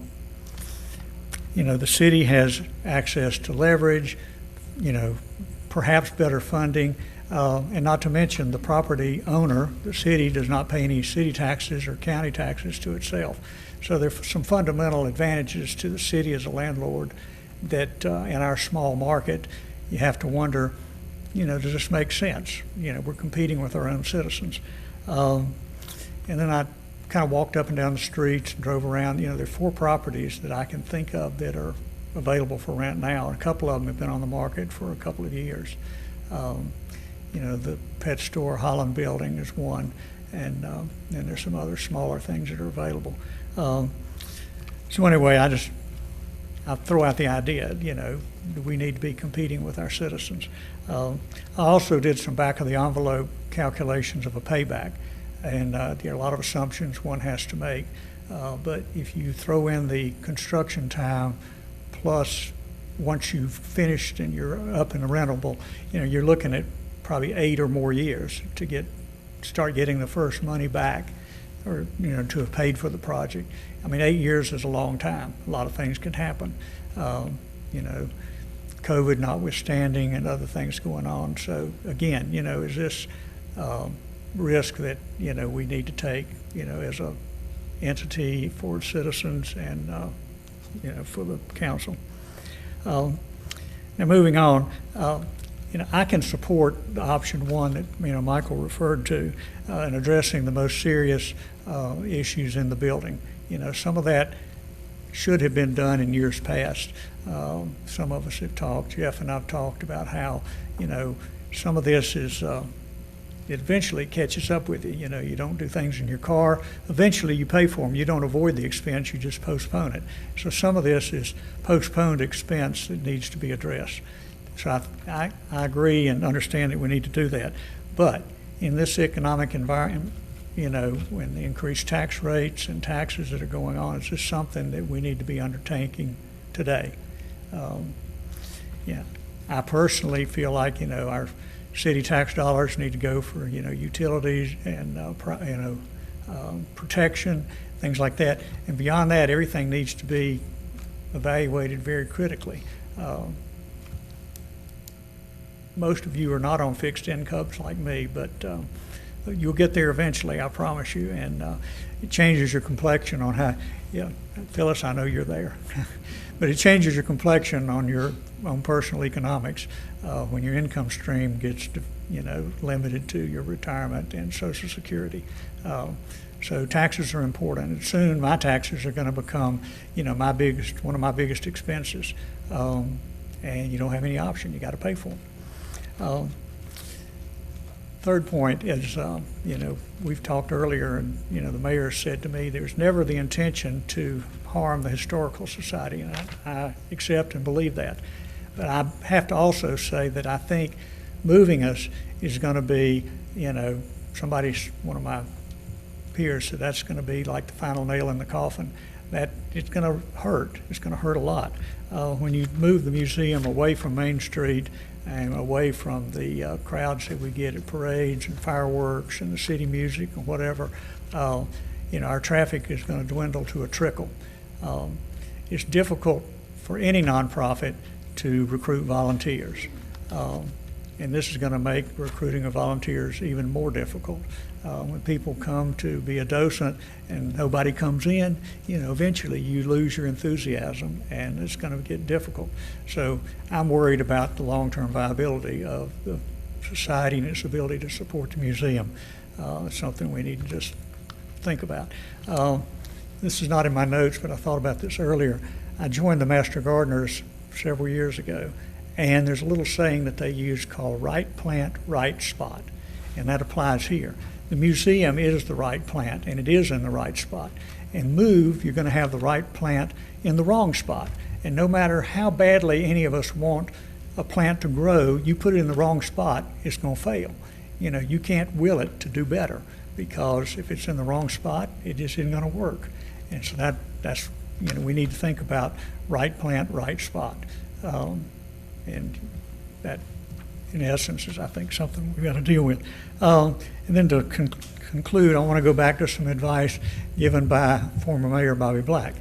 know, the city has access to leverage, you know, perhaps better funding, and not to mention the property owner, the city, does not pay any city taxes or county taxes to itself. So there's some fundamental advantages to the city as a landlord that in our small market, you have to wonder, you know, does this make sense? You know, we're competing with our own citizens. And then I kind of walked up and down the streets and drove around. You know, there are 4 properties that I can think of that are available for rent now. And a couple of them have been on the market for a couple of years. You know, the pet store Holland Building is one, and then there's some other smaller things that are available. So anyway, I throw out the idea, you know, we need to be competing with our citizens. I also did some back of the envelope calculations of a payback, and there are a lot of assumptions one has to make. But if you throw in the construction time plus once you've finished and you're up and rentable, you know, you're looking at probably 8 or more years to start getting the first money back, or, you know, to have paid for the project. I mean, 8 years is a long time. A lot of things can happen, you know, COVID notwithstanding and other things going on. So again, you know, is this risk that, you know, we need to take, you know, as a entity for citizens and, you know, for the council. Now moving on, you know, I can support the option 1 that, you know, Michael referred to in addressing the most serious issues in the building. You know, some of that should have been done in years past. Some of us have talked, Jeff and I've talked about how, you know, some of this is, it eventually catches up with you. You know, you don't do things in your car. Eventually you pay for them. You don't avoid the expense, you just postpone it. So some of this is postponed expense that needs to be addressed. So I agree and understand that we need to do that. But in this economic environment, you know, when the increased tax rates and taxes that are going on, it's just something that we need to be undertaking today. Yeah, I personally feel like, you know, our city tax dollars need to go for, you know, utilities and, you know, protection, things like that. And beyond that, everything needs to be evaluated very critically. Most of you are not on fixed incomes like me, but you'll get there eventually, I promise you. And it changes your complexion on how, yeah, Phyllis, I know you're there. But it changes your complexion on your own personal economics when your income stream gets, you know, limited to your retirement and Social Security. So taxes are important. And soon my taxes are going to become, you know, one of my biggest expenses. And you don't have any option. You got to pay for them. Third point is, we've talked earlier, and, the mayor said to me, there's never the intention to harm the Historical Society, and I accept and believe that. But I have to also say that I think moving us is going to be, one of my peers said that's going to be like the final nail in the coffin. That it's going to hurt. It's going to hurt a lot. When you move the museum away from Main Street and away from the crowds that we get at parades and fireworks and the city music and whatever, our traffic is going to dwindle to a trickle. It's difficult for any nonprofit to recruit volunteers. And this is going to make recruiting of volunteers even more difficult. When people come to be a docent and nobody comes in, eventually you lose your enthusiasm and it's going to get difficult. So I'm worried about the long-term viability of the society and its ability to support the museum. It's something we need to just think about. This is not in my notes, but I thought about this earlier. I joined the Master Gardeners several years ago, and there's a little saying that they use called right plant, right spot, and that applies here. The museum is the right plant, and it is in the right spot. And move, you're going to have the right plant in the wrong spot. And no matter how badly any of us want a plant to grow, you put it in the wrong spot, it's going to fail. You can't will it to do better, because if it's in the wrong spot, it just isn't going to work. And so that's we need to think about right plant, right spot. And that, in essence, is, I think, something we've got to deal with. And then to conclude, I want to go back to some advice given by former Mayor Bobby Black.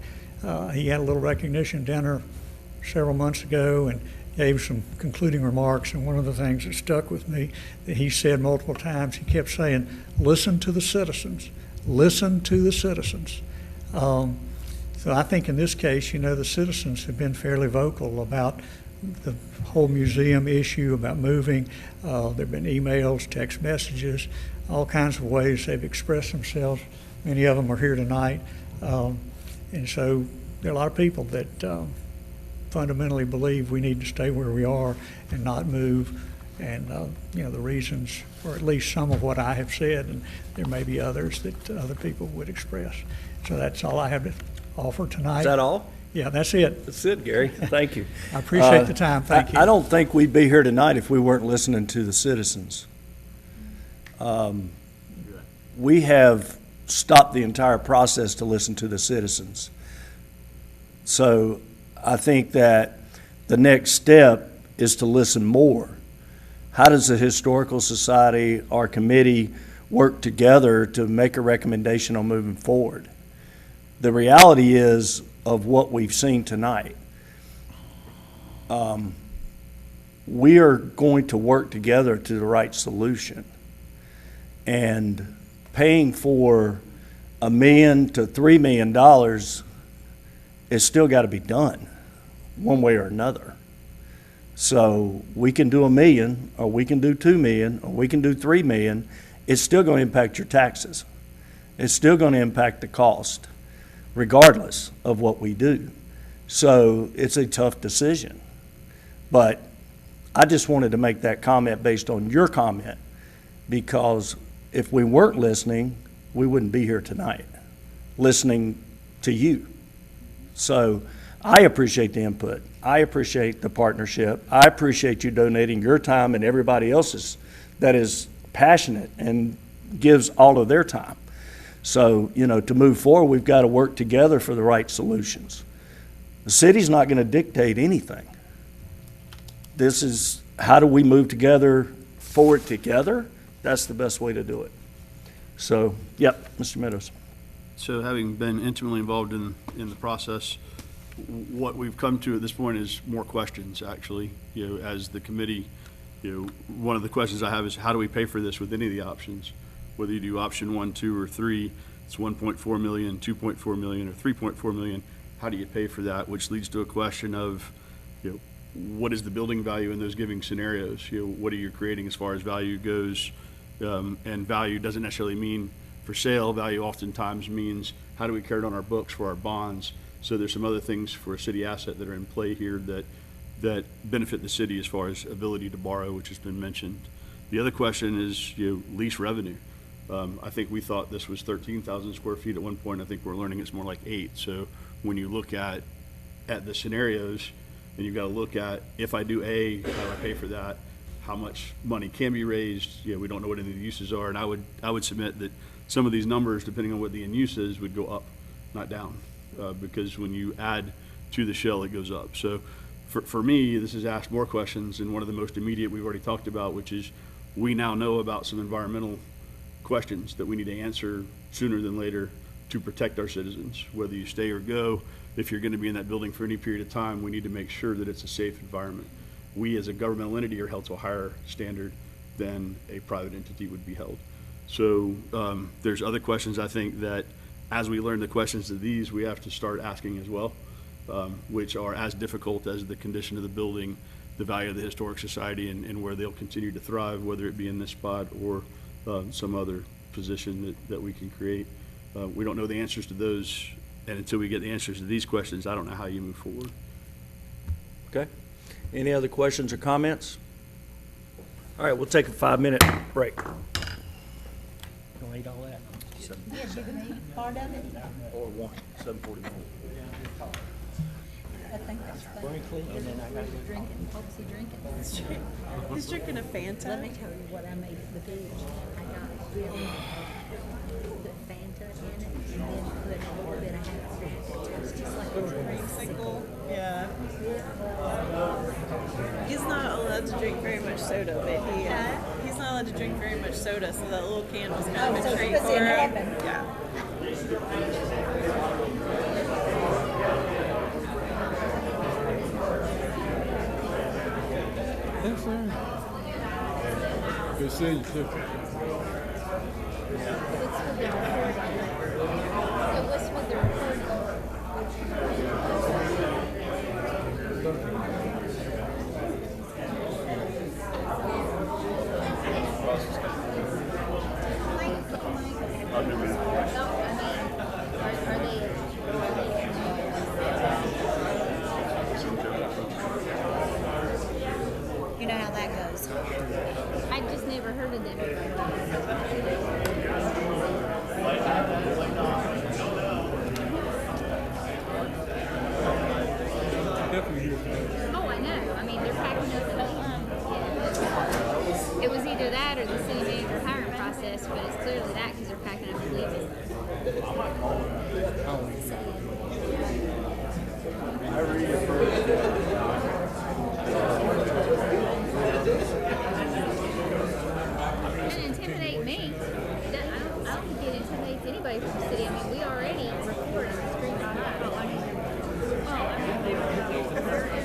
He had a little recognition dinner several months ago and gave some concluding remarks, and one of the things that stuck with me that he said multiple times, he kept saying, listen to the citizens, listen to the citizens. So I think in this case, the citizens have been fairly vocal about the whole museum issue, about moving. There have been emails, text messages, all kinds of ways they've expressed themselves. Many of them are here tonight. And so there are a lot of people that fundamentally believe we need to stay where we are and not move. And, the reasons, or at least some of what I have said, and there may be others that other people would express. So that's all I have to offer tonight. Is that all? Yeah, that's it. That's it, Gary. Thank you. I appreciate the time. Thank you. I don't think we'd be here tonight if we weren't listening to the citizens. We have stopped the entire process to listen to the citizens. So I think that the next step is to listen more. How does the Historical Society, our committee, work together to make a recommendation on moving forward? The reality is of what we've seen tonight. We are going to work together to the right solution. And paying for $1 million to $3 million is still got to be done one way or another. So we can do $1 million, or we can do $2 million, or we can do $3 million. It's still going to impact your taxes. It's still going to impact the cost, regardless of what we do. So it's a tough decision. But I just wanted to make that comment based on your comment, because if we weren't listening, we wouldn't be here tonight, listening to you. So I appreciate the input. I appreciate the partnership. I appreciate you donating your time and everybody else's that is passionate and gives all of their time. So, to move forward, we've got to work together for the right solutions. The city's not going to dictate anything. This is, how do we move forward together? That's the best way to do it. So, yep, Mr. Meadows. So having been intimately involved in the process, what we've come to at this point is more questions, actually. As the committee, one of the questions I have is, how do we pay for this with any of the options? Whether you do option 1, 2, or 3, it's 1.4 million, 2.4 million, or 3.4 million. How do you pay for that? Which leads to a question of, what is the building value in those giving scenarios? What are you creating as far as value goes? And value doesn't necessarily mean for sale. Value oftentimes means, how do we carry it on our books for our bonds? So there's some other things for a city asset that are in play here that that benefit the city as far as ability to borrow, which has been mentioned. The other question is, lease revenue. I think we thought this was 13,000 square feet at one point. I think we're learning it's more like 8. So when you look at the scenarios, and you've got to look at, if I do A, how do I pay for that? How much money can be raised? We don't know what any of the uses are, and I would submit that some of these numbers, depending on what the end use is, would go up, not down, because when you add to the shell, it goes up. So for me, this has asked more questions, and one of the most immediate we've already talked about, which is we now know about some environmental questions that we need to answer sooner than later to protect our citizens, whether you stay or go. If you're going to be in that building for any period of time, we need to make sure that it's a safe environment. We as a governmental entity are held to a higher standard than a private entity would be held. So there's other questions I think that as we learn the questions to these, we have to start asking as well, which are as difficult as the condition of the building, the value of the Historic Society, and where they'll continue to thrive, whether it be in this spot or some other position that we can create. We don't know the answers to those, and until we get the answers to these questions, I don't know how you move forward. Okay. Any other questions or comments? All right, we'll take a 5-minute break. Gonna eat all that. Part of it, Or 7:41. I think that's funny. Brinkley, and then I gotta go. Drinking, hopes he drinking. He's drinking a Fanta. Let me tell you what I made at the beach. I got put Fanta in it, and then put a little bit of half it tastes just like a dreamsicle. Yeah. He's not allowed to drink very much soda, but he's not allowed to drink very much soda, so that little can was kind of so a treat it's for in him. heaven. Yeah. Yes, sir. Good seeing you, too. What's with the recording? You know how that goes. I just never heard of them. Oh, I know. I mean, they're packing up the It was either that or the city manager hiring process, but it's clearly that because they're packing up and leaving. It didn't intimidate me. I don't think it intimidates anybody from the city. I mean, we already record on the screen on that.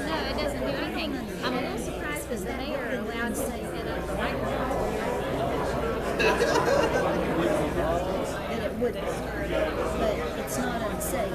No, it doesn't do anything. I'm a little surprised because the mayor allowed to set up the microphone. And it wouldn't, but it's not unsafe.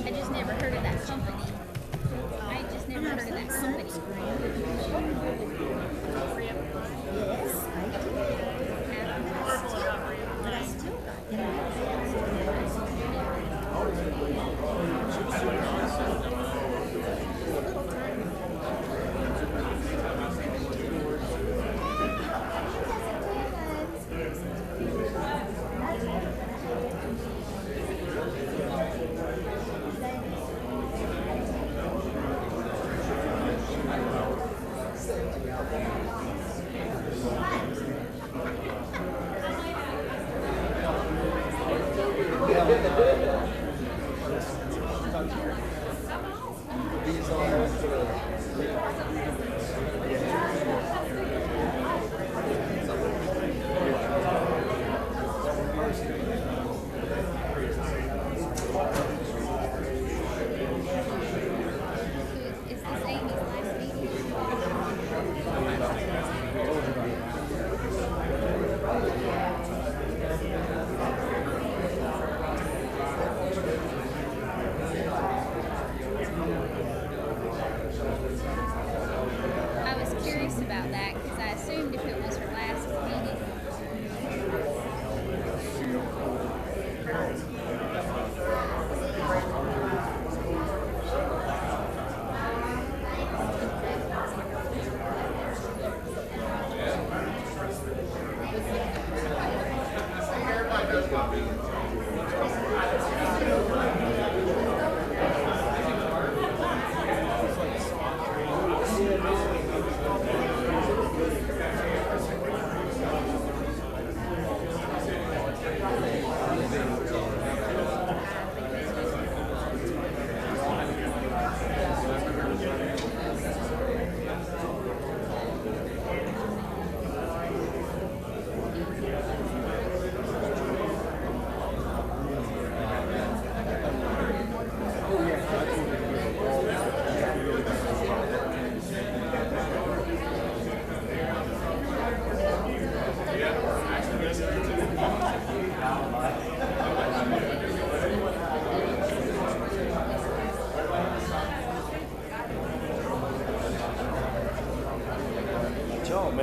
I just never heard of that company.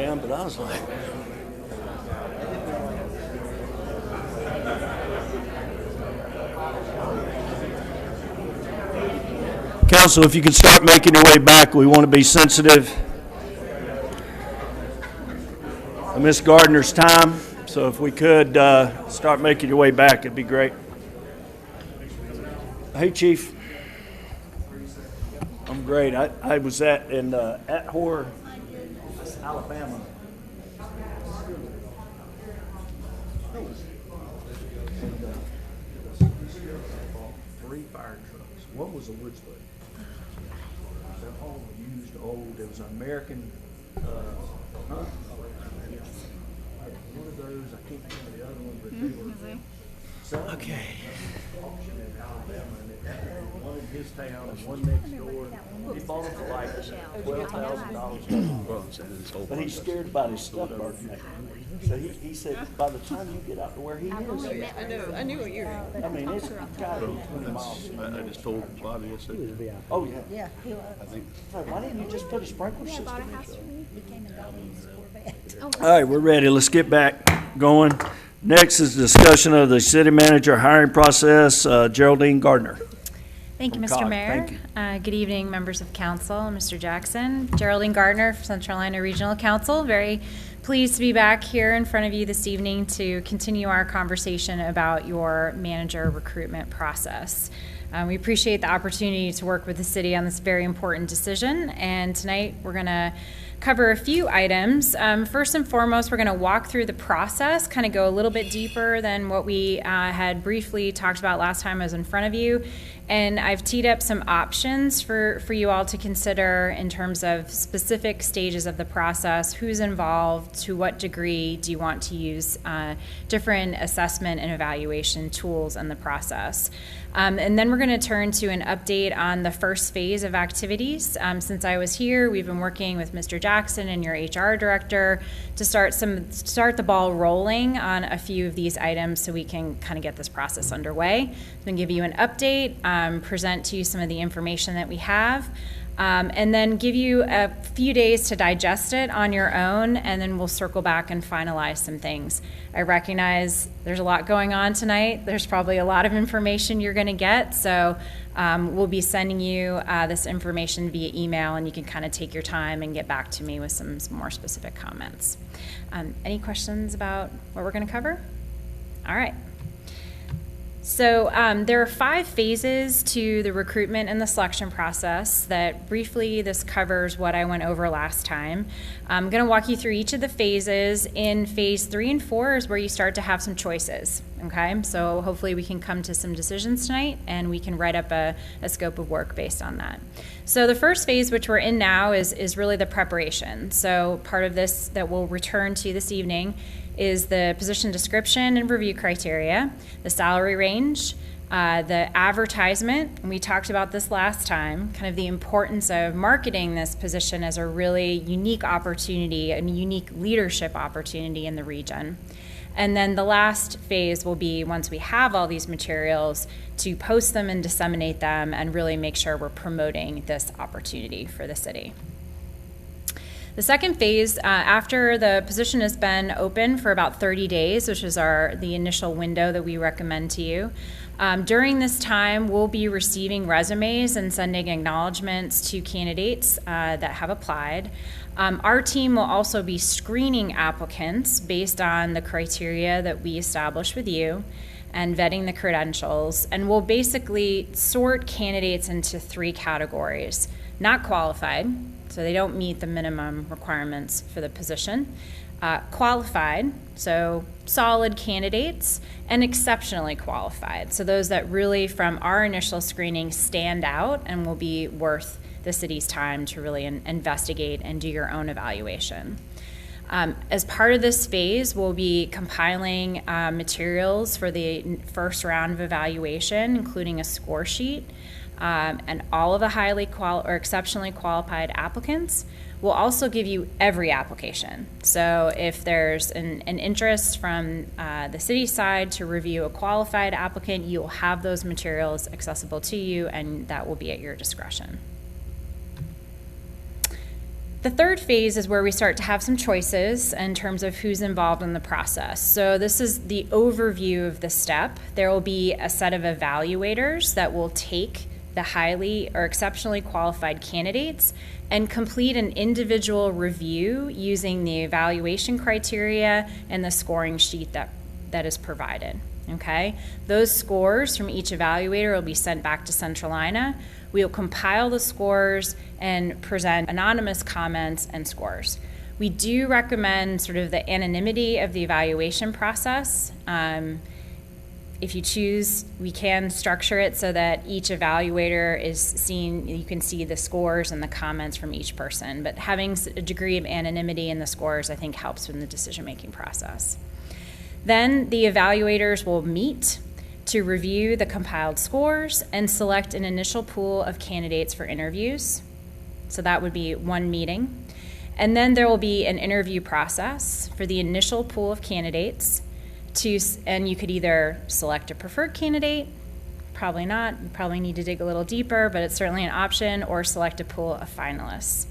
fan, but I was like. Council, if you could start making your way back, we want to be sensitive of Ms. Gardner's time. So if we could start making your way back, it'd be great. Hey, Chief. I'm great. I was at Hoare, Alabama. Three fire trucks. One was a woods boat. They're all used old. There was an American, one of those, I can't remember the other one, but they were. Okay. Auction in Alabama, and it had one in his town and one next door. He bought them for like $12,000. But he's scared about his stuff burning. So he said, by the time you get out to where he is, I know. I knew what you were. I mean, it's got to be 20 miles. I just told Bobby yesterday. Oh, yeah. Yeah, he was. I think Why didn't you just put a sprinkler Yeah, bought a system house for in? me. He came and got me his Corvette. All right, we're ready. Let's get back going. Next is discussion of the city manager hiring process. Geraldine Gardner. Thank you, From Mr. COG. Mayor. Thank Good evening, members of council, Mr. Jackson. Geraldine Gardner, Central Carolina Regional Council. Very pleased to be back here in front of you this evening to continue our conversation about your manager recruitment process. We appreciate the opportunity to work with the city on this very important decision, and tonight we're going to cover a few items. First and foremost, we're going to walk through the process, kind of go a little bit deeper than what we had briefly talked about last time I was in front of you. And I've teed up some options for you all to consider in terms of specific stages of the process, who's involved, to what degree do you want to use different assessment and evaluation tools in the process. And then we're going to turn to an update on the first phase of activities. Since I was here, we've been working with Mr. Jackson and your HR director to start the ball rolling on a few of these items so we can kind of get this process underway. I'm going to give you an update, present to you some of the information that we have, and then give you a few days to digest it on your own, and then we'll circle back and finalize some things. I recognize there's a lot going on tonight. There's probably a lot of information you're going to get, so we'll be sending you this information via email, and you can kind of take your time and get back to me with some more specific comments. Any questions about what we're going to cover? All right. So there are 5 phases to the recruitment and the selection process that briefly this covers what I went over last time. I'm going to walk you through each of the phases. In phase 3 and 4 is where you start to have some choices, okay? So hopefully we can come to some decisions tonight and we can write up a scope of work based on that. So the first phase, which we're in now, is really the preparation. So part of this that we'll return to this evening is the position description and review criteria, the salary range, the advertisement, and we talked about this last time, kind of the importance of marketing this position as a really unique opportunity, a unique leadership opportunity in the region. And then the last phase will be, once we have all these materials, to post them and disseminate them and really make sure we're promoting this opportunity for the city. The second phase, after the position has been open for about 30 days, which is the initial window that we recommend to you, during this time, we'll be receiving resumes and sending acknowledgments to candidates that have applied. Our team will also be screening applicants based on the criteria that we establish with you and vetting the credentials, and we'll basically sort candidates into 3 categories: not qualified, so they don't meet the minimum requirements for the position; qualified, so solid candidates; and exceptionally qualified, so those that really, from our initial screening, stand out and will be worth the city's time to really investigate and do your own evaluation. As part of this phase, we'll be compiling materials for the first round of evaluation, including a score sheet, and all of the highly or exceptionally qualified applicants. We'll also give you every application. So if there's an interest from the city side to review a qualified applicant, you'll have those materials accessible to you, and that will be at your discretion. The third phase is where we start to have some choices in terms of who's involved in the process. So this is the overview of the step. There will be a set of evaluators that will take the highly or exceptionally qualified candidates and complete an individual review using the evaluation criteria and the scoring sheet that is provided. Okay? Those scores from each evaluator will be sent back to Centralina. We will compile the scores and present anonymous comments and scores. We do recommend sort of the anonymity of the evaluation process. If you choose, we can structure it so that each evaluator is seen, you can see the scores and the comments from each person. But having a degree of anonymity in the scores, I think, helps in the decision-making process. Then the evaluators will meet to review the compiled scores and select an initial pool of candidates for interviews. So that would be one meeting. And then there will be an interview process for the initial pool of candidates and you could either select a preferred candidate, probably not, you probably need to dig a little deeper, but it's certainly an option, or select a pool of finalists.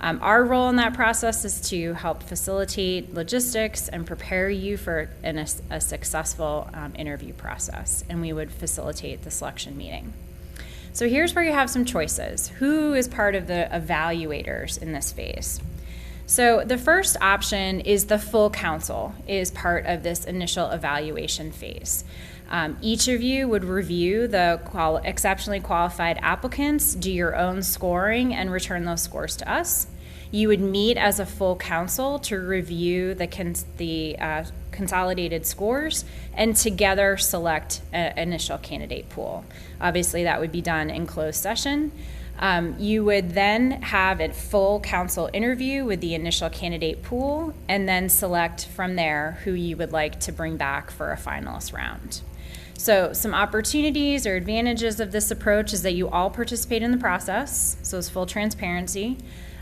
Our role in that process is to help facilitate logistics and prepare you for a successful interview process, and we would facilitate the selection meeting. So here's where you have some choices. Who is part of the evaluators in this phase? So the first option is the full council is part of this initial evaluation phase. Each of you would review the exceptionally qualified applicants, do your own scoring, and return those scores to us. You would meet as a full council to review the consolidated scores and together select an initial candidate pool. Obviously, that would be done in closed session. You would then have a full council interview with the initial candidate pool and then select from there who you would like to bring back for a finalist round. So some opportunities or advantages of this approach is that you all participate in the process, so it's full transparency.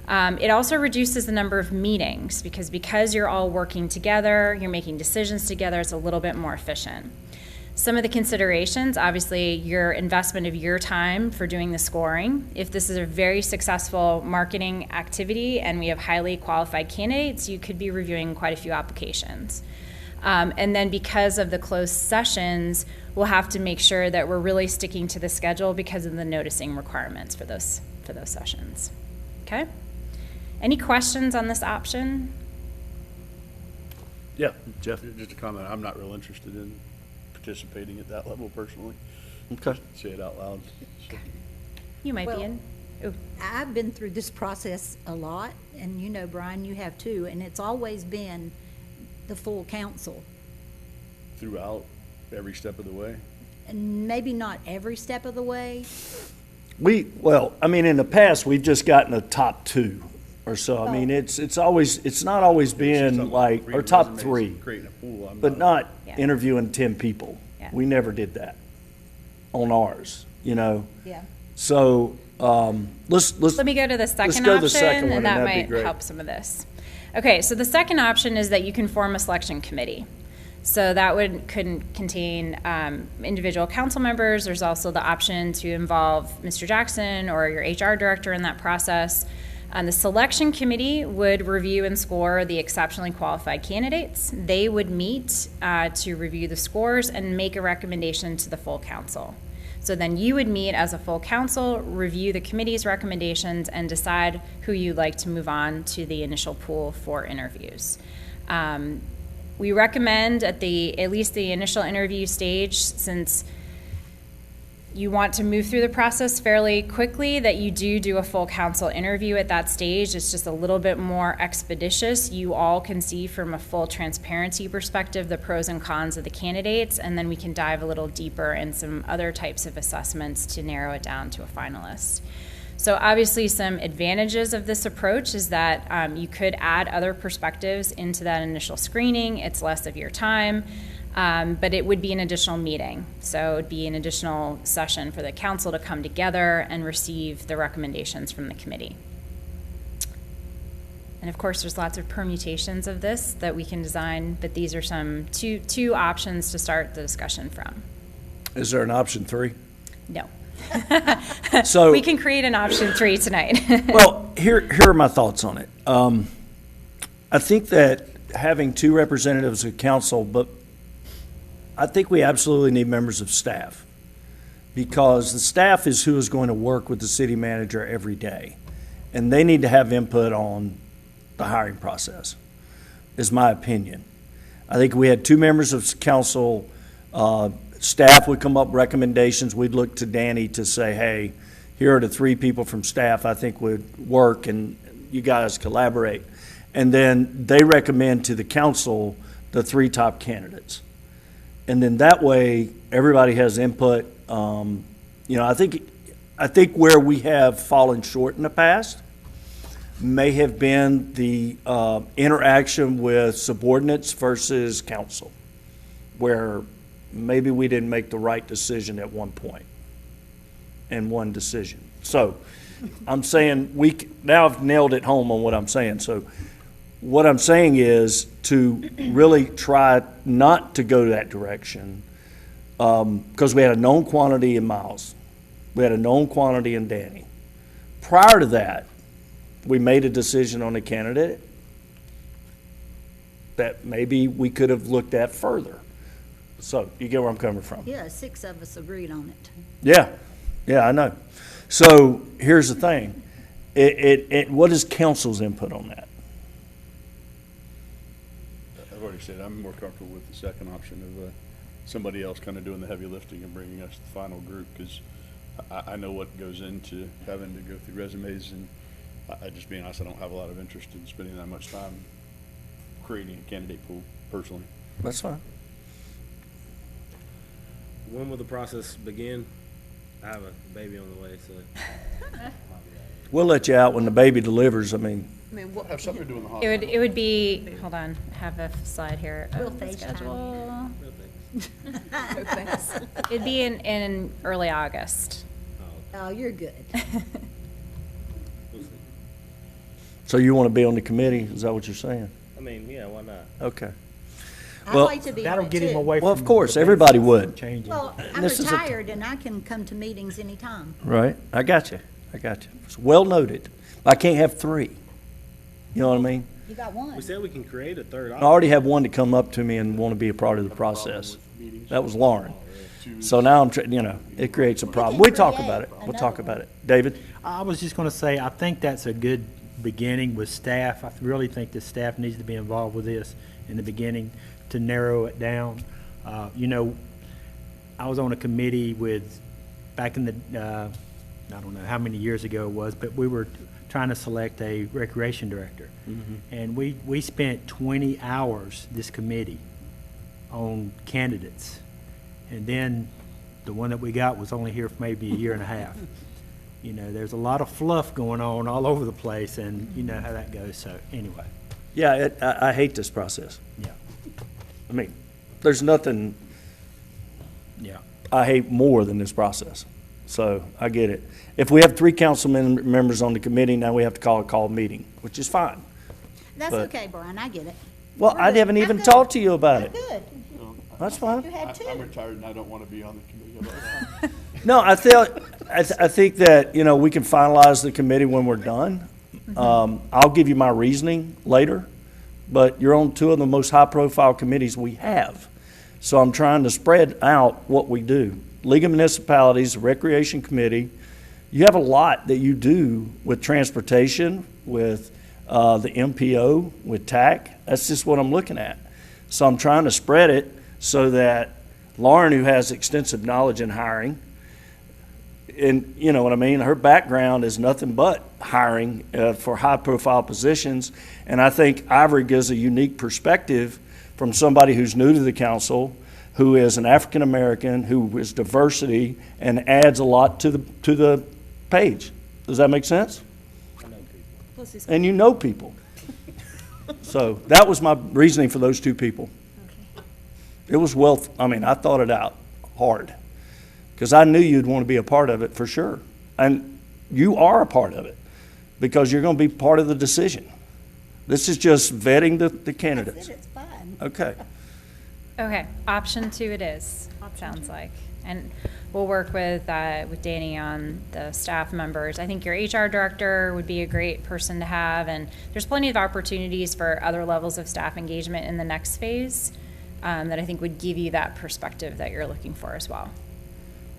It also reduces the number of meetings because you're all working together, you're making decisions together, it's a little bit more efficient. Some of the considerations, obviously, your investment of your time for doing the scoring. If this is a very successful marketing activity and we have highly qualified candidates, you could be reviewing quite a few applications. And then because of the closed sessions, we'll have to make sure that we're really sticking to the schedule because of the noticing requirements for those sessions. Okay? Any questions on this option? Yeah, Jeff, just a comment. I'm not real interested in participating at that level personally. Okay. Say it out loud. So. You might Well, be in. Ooh. I've been through this process a lot, and you know, Brian, you have too, and it's always been the full council. Throughout every step of the way? And maybe not every step of the way. Well, I mean, in the past, we've just gotten a top two or so. I mean, it's not always been like, or top three, Creating a pool. but not Yeah. interviewing 10 people. Yeah. We never did that on ours, you know? Yeah. So, let's. Let me go to the second go to option, the second one, and that that'd be might great. help some of this. Okay, so the second option is that you can form a selection committee. So that could contain individual council members. There's also the option to involve Mr. Jackson or your HR director in that process. The selection committee would review and score the exceptionally qualified candidates. They would meet to review the scores and make a recommendation to the full council. So then you would meet as a full council, review the committee's recommendations, and decide who you'd like to move on to the initial pool for interviews. We recommend at least the initial interview stage, since you want to move through the process fairly quickly, that you do a full council interview at that stage. It's just a little bit more expeditious. You all can see from a full transparency perspective the pros and cons of the candidates, and then we can dive a little deeper in some other types of assessments to narrow it down to a finalist. So obviously some advantages of this approach is that you could add other perspectives into that initial screening. It's less of your time. But it would be an additional meeting. So it would be an additional session for the council to come together and receive the recommendations from the committee. And of course, there's lots of permutations of this that we can design, but these are some two options to start the discussion from. Is there an option 3? No. So. We can create an option 3 tonight. Well, here are my thoughts on it. I think that having 2 representatives of council, but I think we absolutely need members of staff, because the staff is who is going to work with the city manager every day, and they need to have input on the hiring process, is my opinion. I think we had 2 members of council, staff would come up with recommendations. We'd look to Danny to say, hey, here are the 3 people from staff I think would work, and you guys collaborate. And then they recommend to the council the 3 top candidates. And then that way, everybody has input. I think where we have fallen short in the past may have been the interaction with subordinates versus council, where maybe we didn't make the right decision at one point and one decision. So I'm saying now I've nailed it home on what I'm saying. So what I'm saying is to really try not to go that direction, because we had a known quantity in Miles. We had a known quantity in Danny. Prior to that, we made a decision on a candidate that maybe we could have looked at further. So you get where I'm coming from? Yeah, 6 of us agreed on it. Yeah, I know. So here's the thing. What is council's input on that? I've already said I'm more comfortable with the second option of somebody else kind of doing the heavy lifting and bringing us the final group, because I know what goes into having to go through resumes, and I just being honest, I don't have a lot of interest in spending that much time creating a candidate pool personally. That's fine. When will the process begin? I have a baby on the way, so. We'll let you out when the baby delivers. I mean, What have something to do in the hospital? It would be, hold on, I have a slide here. We'll The FaceTime. schedule. No thanks. It'd be in early August. Oh, you're good. so you want to be on the committee? Is that what you're saying? I mean, yeah, why not? Okay. I'd Well, like to be on That'll it get him too. away from. Well, of course, the everybody benefits would. of Changing. Well, I'm This is a- retired and I can come to meetings anytime. Right. I got you. It's well noted. I can't have 3. You know what I mean? You got one. We said we can create a third I option. already have one to come up to me and want to be a part of the process. That was Lauren. So now it creates a problem. We talk about it. We'll talk about it. David? I was just going to say, I think that's a good beginning with staff. I really think the staff needs to be involved with this in the beginning to narrow it down. I was on a committee back in the, I don't know how many years ago it was, but we were trying to select a recreation director. And we spent 20 hours, this committee, on candidates. And then the one that we got was only here for maybe a year and a half. There's a lot of fluff going on all over the place, and you know how that goes. So anyway, Yeah, I hate this process. yeah, I mean, there's nothing yeah. I hate more than this process. So I get it. If we have 3 council members on the committee, now we have to call a call meeting, which is fine. That's But- okay, Brian, I get it. Well, We're I good. haven't I'm even good. talked to you about I'm it. good. That's You fine. had 2. I'm retired and I don't want to be on the committee. No, I think that, we can finalize the committee when we're done. I'll give you my reasoning later, but you're on 2 of the most high-profile committees we have. So I'm trying to spread out what we do. League of Municipalities, Recreation Committee, you have a lot that you do with transportation, with the MPO, with TAC. That's just what I'm looking at. So I'm trying to spread it so that Lauren, who has extensive knowledge in hiring, and you know what I mean, her background is nothing but hiring for high-profile positions, and I think Ivory gives a unique perspective from somebody who's new to the council, who is an African-American, who is diversity, and adds a lot to the page. Does that make sense? Plus he's And you know people. So that was my reasoning for those 2 people. It was I thought it out hard, because I knew you'd want to be a part of it for sure. And you are a part of it, because you're going to be part of the decision. This is just vetting the candidates. It's fine. Okay. Okay, option 2 it is, sounds like. And we'll work with Danny on the staff members. I think your HR director would be a great person to have, and there's plenty of opportunities for other levels of staff engagement in the next phase that I think would give you that perspective that you're looking for as well.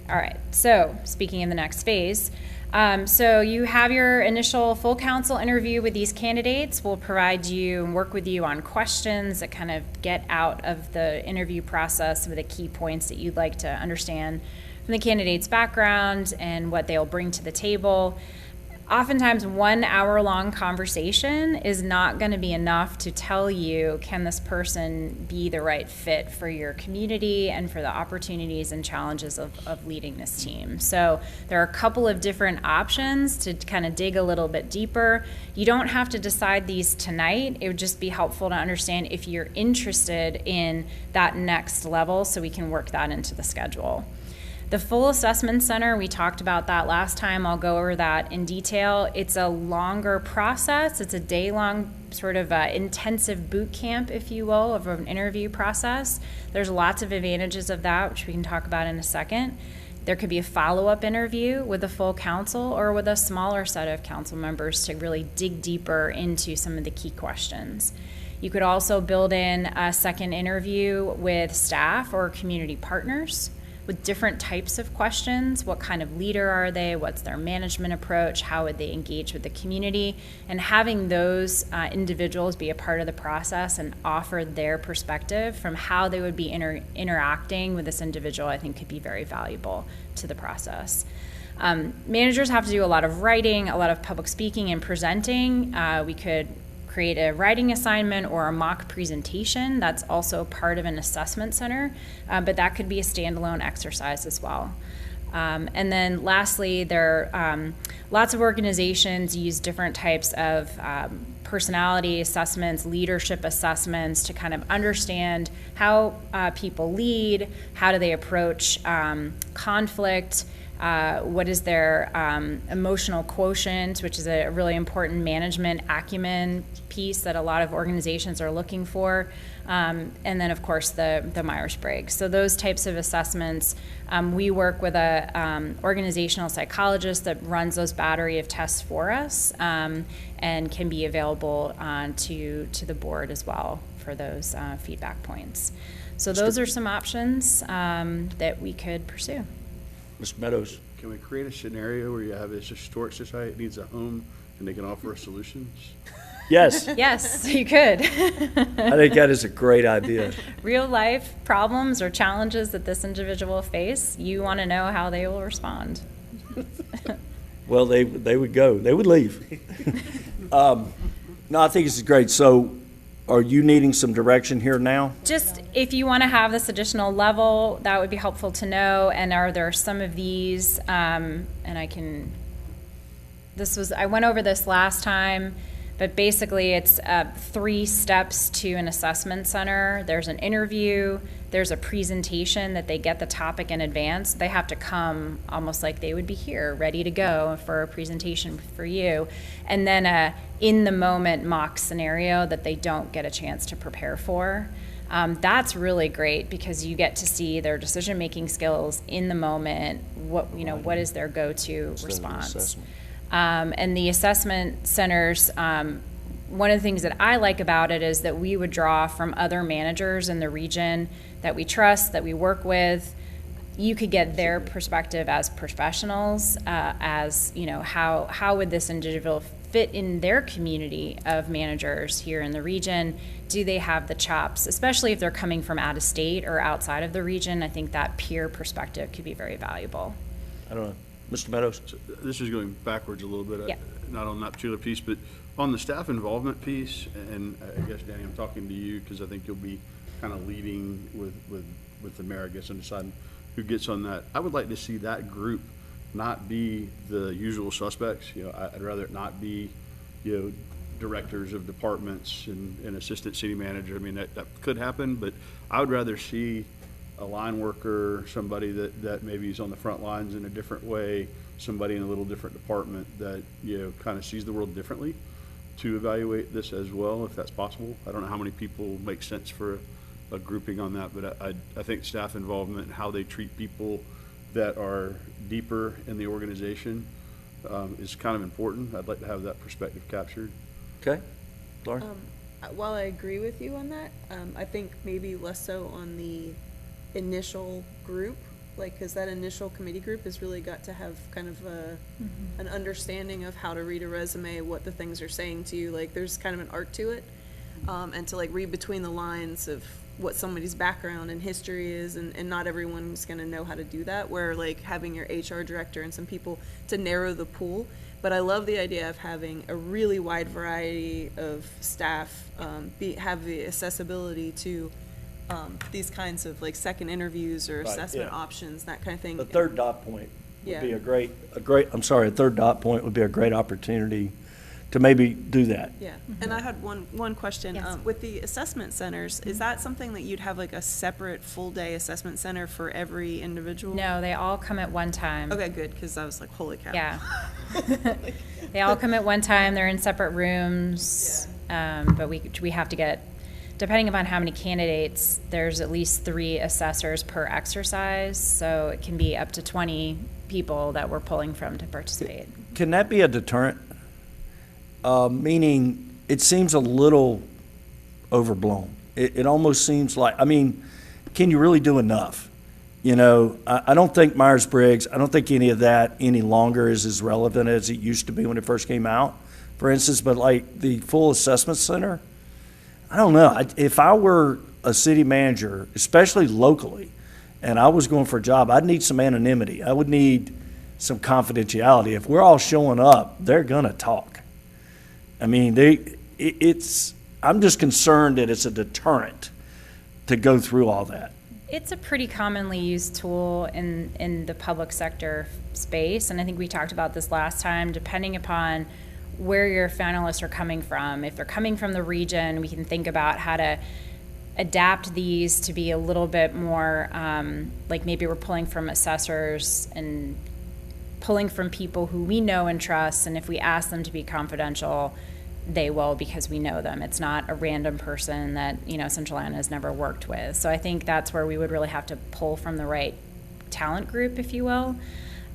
All right, so speaking of the next phase, so you have your initial full council interview with these candidates. We'll provide you and work with you on questions that kind of get out of the interview process some of the key points that you'd like to understand from the candidate's background and what they'll bring to the table. Oftentimes, 1 hour-long conversation is not going to be enough to tell you, can this person be the right fit for your community and for the opportunities and challenges of leading this team. So there are a couple of different options to kind of dig a little bit deeper. You don't have to decide these tonight. It would just be helpful to understand if you're interested in that next level so we can work that into the schedule. The full assessment center, we talked about that last time. I'll go over that in detail. It's a longer process. It's a day-long sort of intensive boot camp, if you will, of an interview process. There's lots of advantages of that, which we can talk about in a second. There could be a follow-up interview with the full council or with a smaller set of council members to really dig deeper into some of the key questions. You could also build in a second interview with staff or community partners with different types of questions. What kind of leader are they? What's their management approach? How would they engage with the community? And having those individuals be a part of the process and offer their perspective from how they would be interacting with this individual, I think could be very valuable to the process. Managers have to do a lot of writing, a lot of public speaking and presenting. We could create a writing assignment or a mock presentation. That's also part of an assessment center, but that could be a standalone exercise as well. And then lastly, there are lots of organizations use different types of personality assessments, leadership assessments to kind of understand how people lead, how do they approach conflict, what is their emotional quotient, which is a really important management acumen piece that a lot of organizations are looking for, and then of course the Myers-Briggs. So those types of assessments, we work with a organizational psychologist that runs those battery of tests for us, and can be available to the board as well for those feedback points. So those are some options that we could pursue. Mr. Meadows. Can we create a scenario where you have this historic society that needs a home and they can offer us solutions? Yes. Yes, you could. I think that is a great idea. Real life problems or challenges that this individual face, you want to know how they will respond. Well, they would go. They would leave. No, I think this is great. So are you needing some direction here now? Just if you want to have this additional level, that would be helpful to know. And are there some of these, and I went over this last time, but basically it's 3 steps to an assessment center. There's an interview, there's a presentation that they get the topic in advance. They have to come almost like they would be here, ready to go for a presentation for you. And then a in-the-moment mock scenario that they don't get a chance to prepare for. That's really great because you get to see their decision-making skills in the moment. What is their go-to response? And the assessment centers, one of the things that I like about it is that we would draw from other managers in the region that we trust, that we work with. You could get their perspective as professionals, how would this individual fit in their community of managers here in the region? Do they have the chops, especially if they're coming from out of state or outside of the region? I think that peer perspective could be very valuable. I don't know. Mr. Meadows? So this is going backwards a little bit, Yeah. not on that particular piece, but on the staff involvement piece, and I guess, Danny, I'm talking to you because I think you'll be kind of leading with the mayor, I guess, and deciding who gets on that. I would like to see that group not be the usual suspects. I'd rather it not be, directors of departments and assistant city manager. I mean, that could happen, but I would rather see a line worker, somebody that maybe is on the front lines in a different way, somebody in a little different department that, kind of sees the world differently to evaluate this as well, if that's possible. I don't know how many people make sense for a grouping on that, but I think staff involvement and how they treat people that are deeper in the organization is kind of important. I'd like to have that perspective captured. Okay, Laura? While I agree with you on that, I think maybe less so on the initial group, like, because that initial committee group has really got to have kind of an understanding of how to read a resume, what the things are saying to you. Like, there's kind of an art to it, and to like read between the lines of what somebody's background and history is, and not everyone's going to know how to do that, where like having your HR director and some people to narrow the pool. But I love the idea of having a really wide variety of staff have the accessibility to these kinds of like second interviews or Right, assessment yeah. options, that kind of thing. The third dot point would Yeah. be a third dot point would be a great opportunity to maybe do that. Yeah, and I had one question. Yes. With the assessment centers, is that something that you'd have like a separate full-day assessment center for every individual? No, they all come at one time. Okay, good, because I was like, holy cow. Yeah. They all come at one time. They're in separate rooms. But we have to get, depending upon how many candidates, there's at least 3 assessors per exercise. So it can be up to 20 people that we're pulling from to participate. Can that be a deterrent? Meaning, it seems a little overblown. It almost seems like, I mean, can you really do enough? You know, I don't think Myers-Briggs, I don't think any of that any longer is as relevant as it used to be when it first came out, for instance, but like the full assessment center, I don't know. If I were a city manager, especially locally, and I was going for a job, I'd need some anonymity. I would need some confidentiality. If we're all showing up, they're gonna talk. I mean, I'm just concerned that it's a deterrent to go through all that. It's a pretty commonly used tool in the public sector space, and I think we talked about this last time, depending upon where your finalists are coming from. If they're coming from the region, we can think about how to adapt these to be a little bit more, like maybe we're pulling from assessors and pulling from people who we know and trust, and if we ask them to be confidential, they will because we know them. It's not a random person that, you know, Central Iowa has never worked with. So I think that's where we would really have to pull from the right talent group, if you will.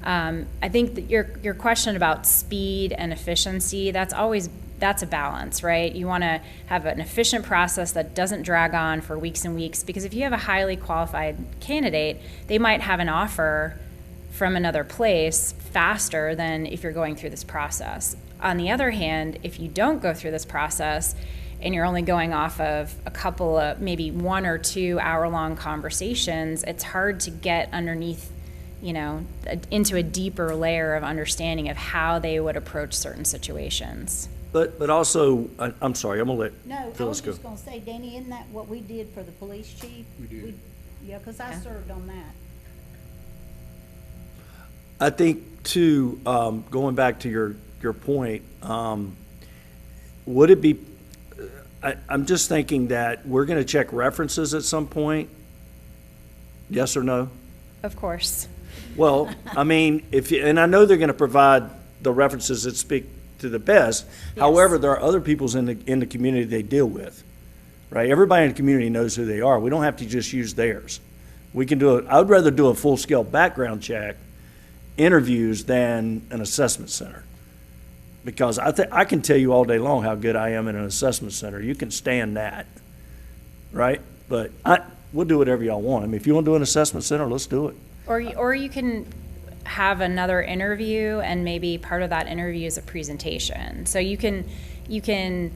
I think that your question about speed and efficiency, that's a balance, right? You want to have an efficient process that doesn't drag on for weeks and weeks, because if you have a highly qualified candidate, they might have an offer from another place faster than if you're going through this process. On the other hand, if you don't go through this process and you're only going off of a couple of maybe 1 or 2 hour-long conversations, it's hard to get underneath, you know, into a deeper layer of understanding of how they would approach certain situations. But also, I'm sorry, I'm gonna let No, I Phyllis was go. just gonna say, Danny, isn't that what we did for the police chief? We did. Yeah, because I served on that. I think too, going back to your point, would it be, I'm just thinking that we're gonna check references at some point? Yes or no? Of course. Well, I mean, and I know they're gonna provide the references that speak to the best. However, there are other peoples in the community they deal with, right? Everybody in the community knows who they are. We don't have to just use theirs. We can I would rather do a full-scale background check, interviews, than an assessment center. Because I can tell you all day long how good I am in an assessment center. You can stand that, right? But we'll do whatever y'all want. I mean, if you want to do an assessment center, let's do it. Or you can have another interview, and maybe part of that interview is a presentation. So you can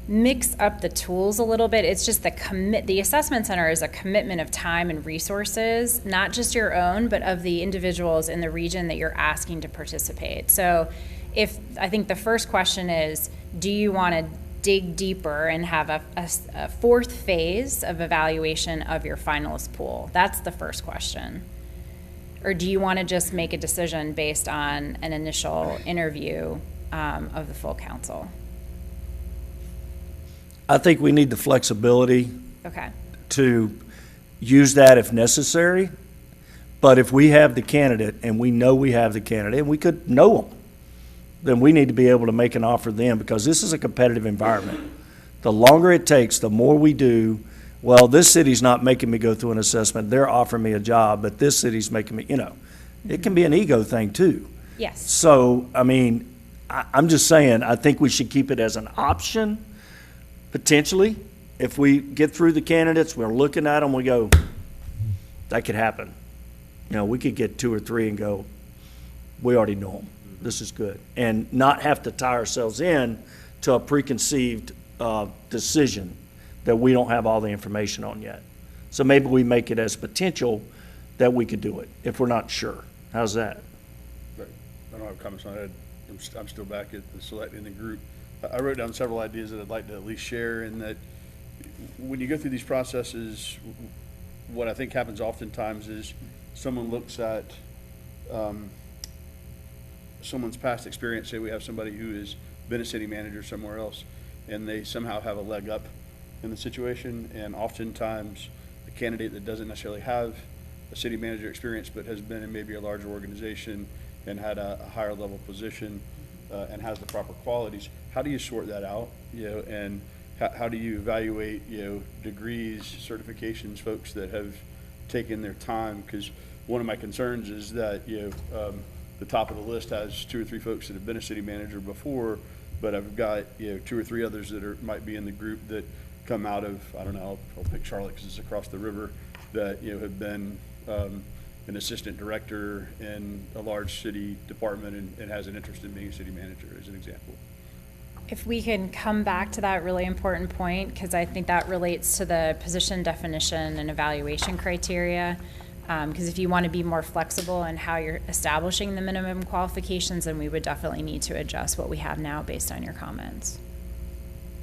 mix up the tools a little bit. It's just the assessment center is a commitment of time and resources, not just your own, but of the individuals in the region that you're asking to participate. So I think the first question is, do you want to dig deeper and have a fourth phase of evaluation of your finalist pool? That's the first question. Or do you want to just make a decision based on an initial interview of the full council? I think we need the flexibility Okay. to use that if necessary. But if we have the candidate, and we know we have the candidate, and we could know them, then we need to be able to make an offer then, because this is a competitive environment. The longer it takes, the more we do, well, this city's not making me go through an assessment, they're offering me a job, but this city's making me, It can be an ego thing too. Yes. So, I mean, I'm just saying, I think we should keep it as an option, potentially. If we get through the candidates, we're looking at them, we go, that could happen. You know, we could get 2 or 3 and go, we already know them. This is good. And not have to tie ourselves in to a preconceived decision that we don't have all the information on yet. So maybe we make it as potential that we could do it, if we're not sure. How's that? But I don't have comments on it. I'm still back at the select in the group. I wrote down several ideas that I'd like to at least share, in that when you go through these processes, what I think happens oftentimes is someone looks at someone's past experience. Say we have somebody who has been a city manager somewhere else, and they somehow have a leg up in the situation, and oftentimes the candidate that doesn't necessarily have a city manager experience but has been in maybe a larger organization and had a higher level position and has the proper qualities. How do you sort that out? You know, and how do you evaluate, you know, degrees, certifications, folks that have taken their time? Because one of my concerns is that, you know, the top of the list has 2 or 3 folks that have been a city manager before, but I've got, you know, 2 or 3 others that might be in the group that come out of, I don't know, I'll pick Charlotte because it's across the river, that, you know, have been an assistant director in a large city department and has an interest in being a city manager, as an example. If we can come back to that really important point, because I think that relates to the position definition and evaluation criteria. Because if you want to be more flexible in how you're establishing the minimum qualifications, then we would definitely need to adjust what we have now based on your comments.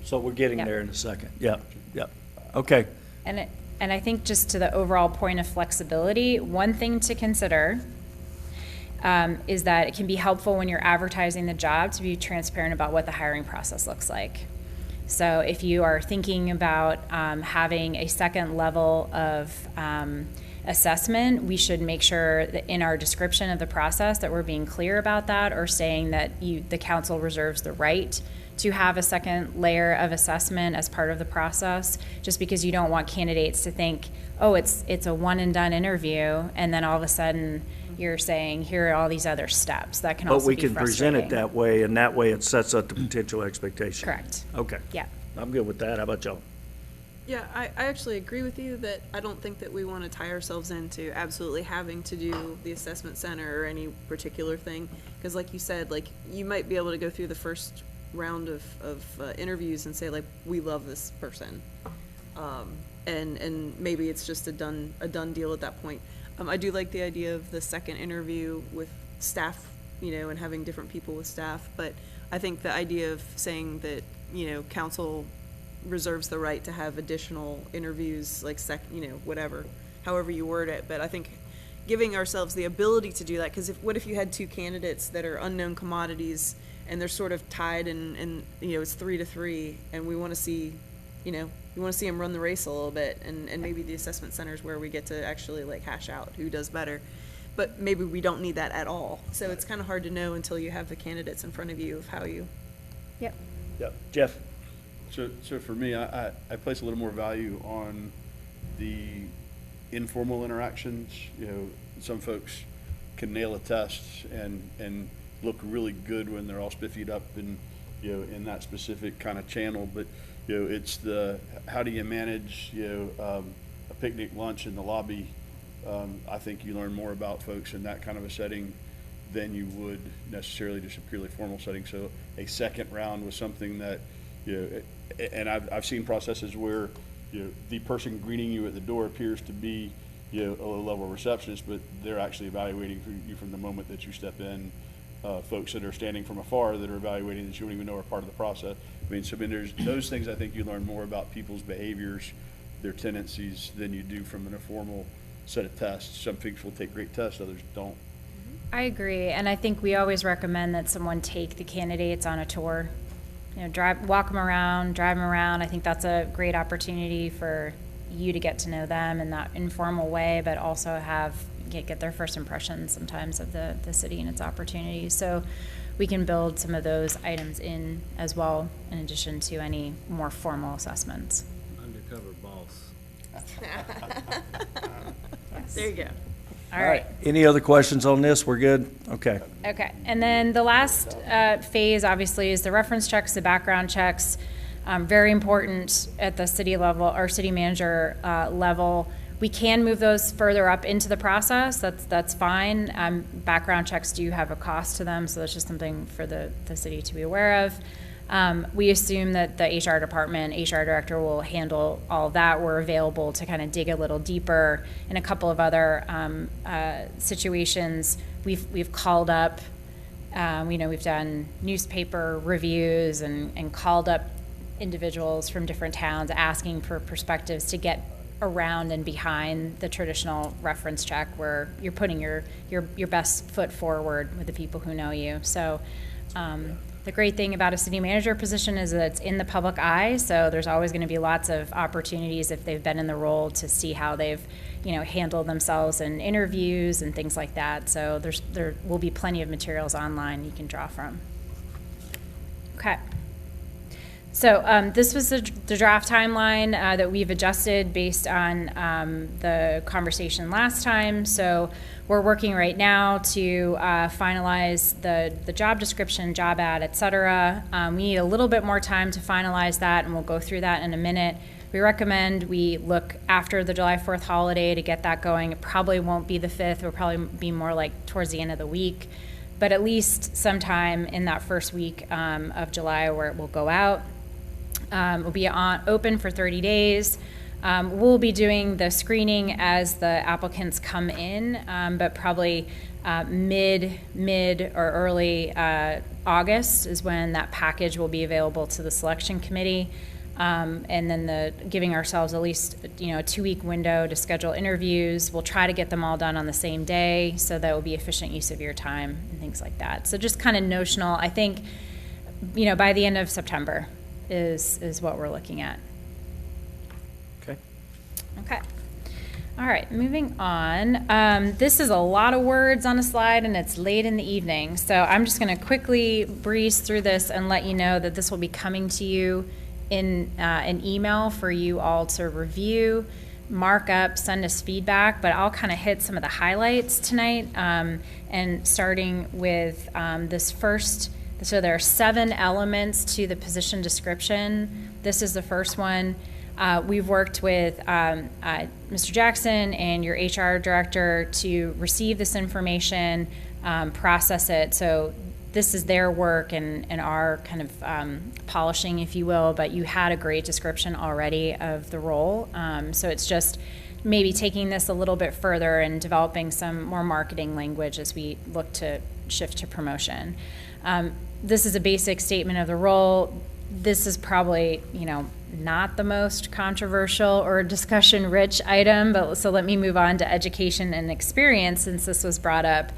So we're getting Yep. there in a second. Yep, yep. Okay. And I think just to the overall point of flexibility, one thing to consider is that it can be helpful when you're advertising the job to be transparent about what the hiring process looks like. So if you are thinking about having a second level of assessment, we should make sure that in our description of the process that we're being clear about that, or saying that the council reserves the right to have a second layer of assessment as part of the process, just because you don't want candidates to think, oh, it's a one and done interview, and then all of a sudden you're saying, here are all these other steps. That can But also we be can present it frustrating. that way, and that way it sets up the potential expectation. Correct. Okay. Yeah. I'm good with that. How about y'all? Yeah, I actually agree with you that I don't think that we want to tie ourselves into absolutely having to do the assessment center or any particular thing. Because like you said, like, you might be able to go through the first round of interviews and say, like, we love this person. And maybe it's just a done deal at that point. I do like the idea of the second interview with staff, you know, and having different people with staff. But I think the idea of saying that, you know, council reserves the right to have additional interviews, like you know, whatever, however you word it. But I think giving ourselves the ability to do that, because what if you had 2 candidates that are unknown commodities and they're sort of tied and you know, it's 3-3, and we want to see, you know, we want to see them run the race a little bit, and maybe the assessment centers where we get to actually like hash out who does better. But maybe we don't need that at all. So it's kind of hard to know until you have the candidates in front of you of how you. Yep. Yep. Jeff? So for me, I place a little more value on the informal interactions. You know, some folks can nail a test and look really good when they're all spiffied up and, you know, in that specific kind of channel. But, you know, it's the, how do you manage, you know, a picnic lunch in the lobby? I think you learn more about folks in that kind of a setting than you would necessarily just a purely formal setting. So a second round was something that, you know, and I've seen processes where, you know, the person greeting you at the door appears to be, you know, a low-level receptionist, but they're actually evaluating you from the moment that you step in. Folks that are standing from afar that are evaluating that you don't even know are part of the process. I mean, there's those things. I think you learn more about people's behaviors, their tendencies, than you do from an informal set of tests. Some folks will take great tests, others don't. I agree, and I think we always recommend that someone take the candidates on a tour. You know, walk them around, drive them around. I think that's a great opportunity for you to get to know them in that informal way, but also get their first impressions sometimes of the city and its opportunities. So we can build some of those items in as well, in addition to any more formal assessments. Undercover boss. There you go. All right. Any other questions on this? We're good? Okay. Okay, and then the last phase, obviously, is the reference checks, the background checks. Very important at the city level or city manager level. We can move those further up into the process. That's fine. Background checks do have a cost to them, so that's just something for the city to be aware of. We assume that the HR department, HR director will handle all of that. We're available to kind of dig a little deeper. In a couple of other situations, we've called up, we've done newspaper reviews and called up individuals from different towns asking for perspectives to get around and behind the traditional reference check where you're putting your best foot forward with the people who know you. So the great thing about a city manager position is that it's in the public eye, so there's always going to be lots of opportunities if they've been in the role to see how they've, handled themselves in interviews and things like that. So there will be plenty of materials online you can draw from. Okay. So this was the draft timeline that we've adjusted based on the conversation last time. So we're working right now to finalize the job description, job ad, et cetera. We need a little bit more time to finalize that, and we'll go through that in a minute. We recommend we look after the July 4th holiday to get that going. It probably won't be the 5th. It'll probably be more like towards the end of the week, but at least sometime in that first week of July where it will go out. Will be open for 30 days. We'll be doing the screening as the applicants come in, but probably mid or early August is when that package will be available to the selection committee. And then giving ourselves at least a 2-week window to schedule interviews. We'll try to get them all done on the same day, so that will be efficient use of your time and things like that. So just kind of notional. I think by the end of September is what we're looking at. Okay. All right, moving on. This is a lot of words on a slide, and it's late in the evening. So I'm just going to quickly breeze through this and let you know that this will be coming to you in an email for you all to review, mark up, send us feedback. But I'll kind of hit some of the highlights tonight, and starting with this first. So there are 7 elements to the position description. This is the first one. We've worked with Mr. Jackson and your HR director to receive this information, process it. So this is their work and our kind of polishing, if you will, but you had a great description already of the role. So it's just maybe taking this a little bit further and developing some more marketing language as we look to shift to promotion. This is a basic statement of the role. This is probably, not the most controversial or discussion-rich item, but so let me move on to education and experience, since this was brought up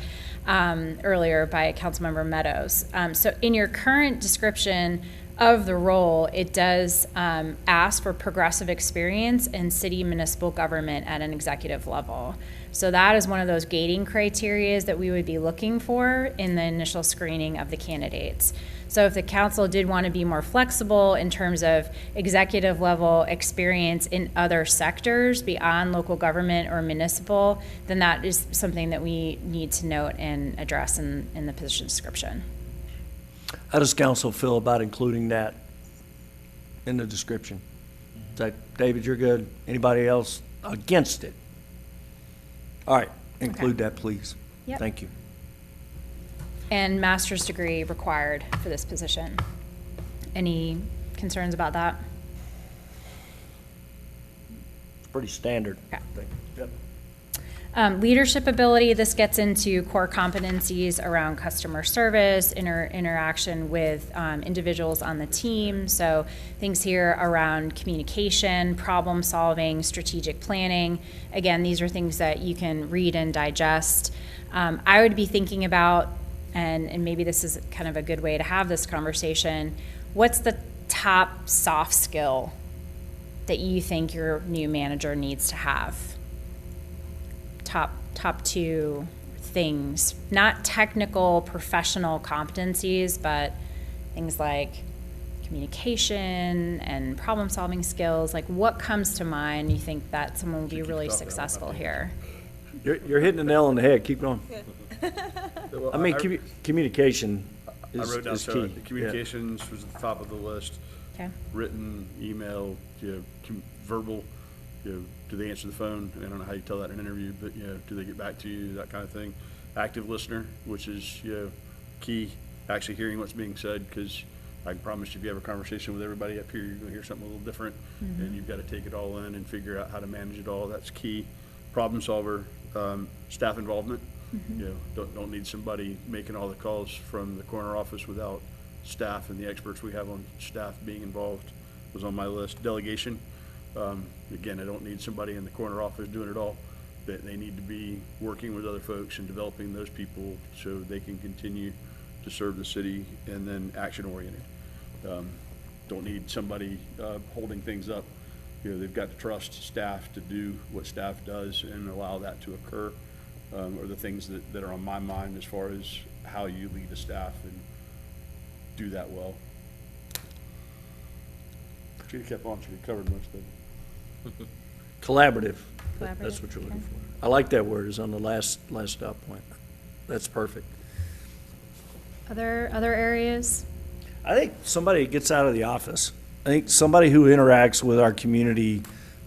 earlier by Councilmember Meadows. So in your current description of the role, it does ask for progressive experience in city municipal government at an executive level. So that is one of those gating criteria that we would be looking for in the initial screening of the candidates. So if the council did want to be more flexible in terms of executive level experience in other sectors beyond local government or municipal, then that is something that we need to note and address in the position description. How does council feel about including that in the description? Is that, David, you're good? Anybody else against it? All right, include that, please. Yep. Thank you. And master's degree required for this position. Any concerns about that? It's pretty standard. Okay. Yep. Leadership ability, this gets into core competencies around customer service, interaction with individuals on the team. So things here around communication, problem solving, strategic planning. Again, these are things that you can read and digest. I would be thinking about, and maybe this is kind of a good way to have this conversation, what's the top soft skill that you think your new manager needs to have? Top 2 things, not technical professional competencies, but things like communication and problem solving skills. Like, what comes to mind you think that someone will be really successful here? You're hitting the nail on the head. Keep going. Well, I mean, communication I is wrote down, is so key. communications was at the top of the list. Okay. Written, email, verbal, do they answer the phone? I don't know how you tell that in an interview, but, do they get back to you, that kind of thing. Active listener, which is, key, actually hearing what's being said, because I can promise you, if you have a conversation with everybody up here, you're gonna hear something a little different, and you've got to take it all in and figure out how to manage it all. That's key. Problem solver, staff involvement. Don't need somebody making all the calls from the corner office without staff and the experts we have on staff being involved was on my list. Delegation, again, I don't need somebody in the corner office doing it all. They need to be working with other folks and developing those people so they can continue to serve the city. And then action oriented. Don't need somebody holding things up. They've got to trust staff to do what staff does and allow that to occur. Are the things that are on my mind as far as how you lead a staff and do that well. Should have kept on, should have covered most of it. Collaborative. Collaborative, That's what you're looking okay. for. I like that word, is on the last stop point. That's perfect. Other areas? I think somebody gets out of the office. I think somebody who interacts with our community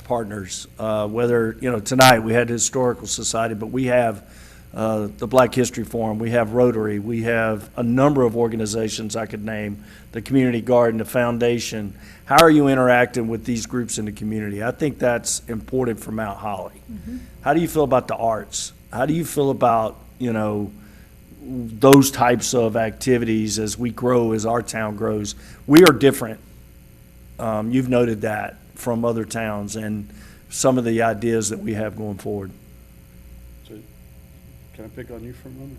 partners, whether, tonight we had the Historical Society, but we have the Black History Forum, we have Rotary, we have a number of organizations I could name, the Community Garden, the Foundation. How are you interacting with these groups in the community? I think that's important for Mount Holly. How do you feel about the arts? How do you feel about, those types of activities as we grow, as our town grows? We are different. You've noted that from other towns and some of the ideas that we have going forward. So, can I pick on you for a moment?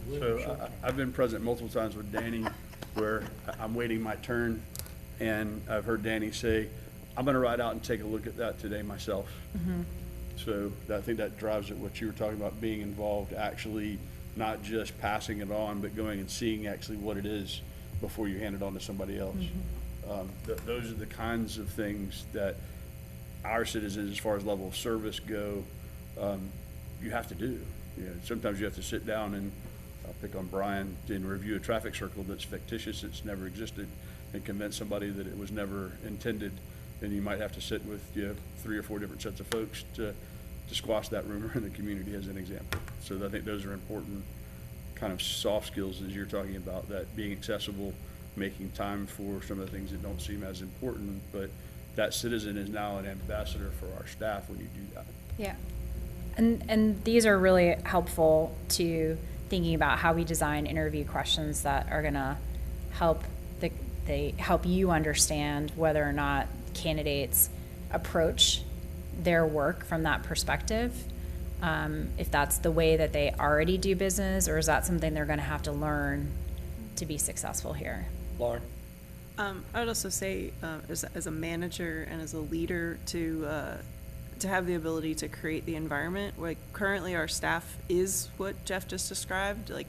So I've been present multiple times with Danny where I'm waiting my turn, and I've heard Danny say, I'm gonna ride out and take a look at that today myself. So I think that drives at what you were talking about, being involved, actually not just passing it on, but going and seeing actually what it is before you hand it on to somebody else. Those are the kinds of things that our citizens, as far as level of service go, you have to do. Sometimes you have to sit down and pick on Brian and review a traffic circle that's fictitious, it's never existed, and convince somebody that it was never intended. And you might have to sit with 3 or 4 different sets of folks to squash that rumor in the community, as an example. So I think those are important kind of soft skills, as you're talking about, that being accessible, making time for some of the things that don't seem as important, but that citizen is now an ambassador for our staff when you do that. Yeah. And these are really helpful to thinking about how we design interview questions that are gonna help they help you understand whether or not candidates approach their work from that perspective. If that's the way that they already do business, or is that something they're gonna have to learn to be successful here? Lauren? I would also say, as a manager and as a leader, to have the ability to create the environment. Like, currently our staff is what Jeff just described. Like,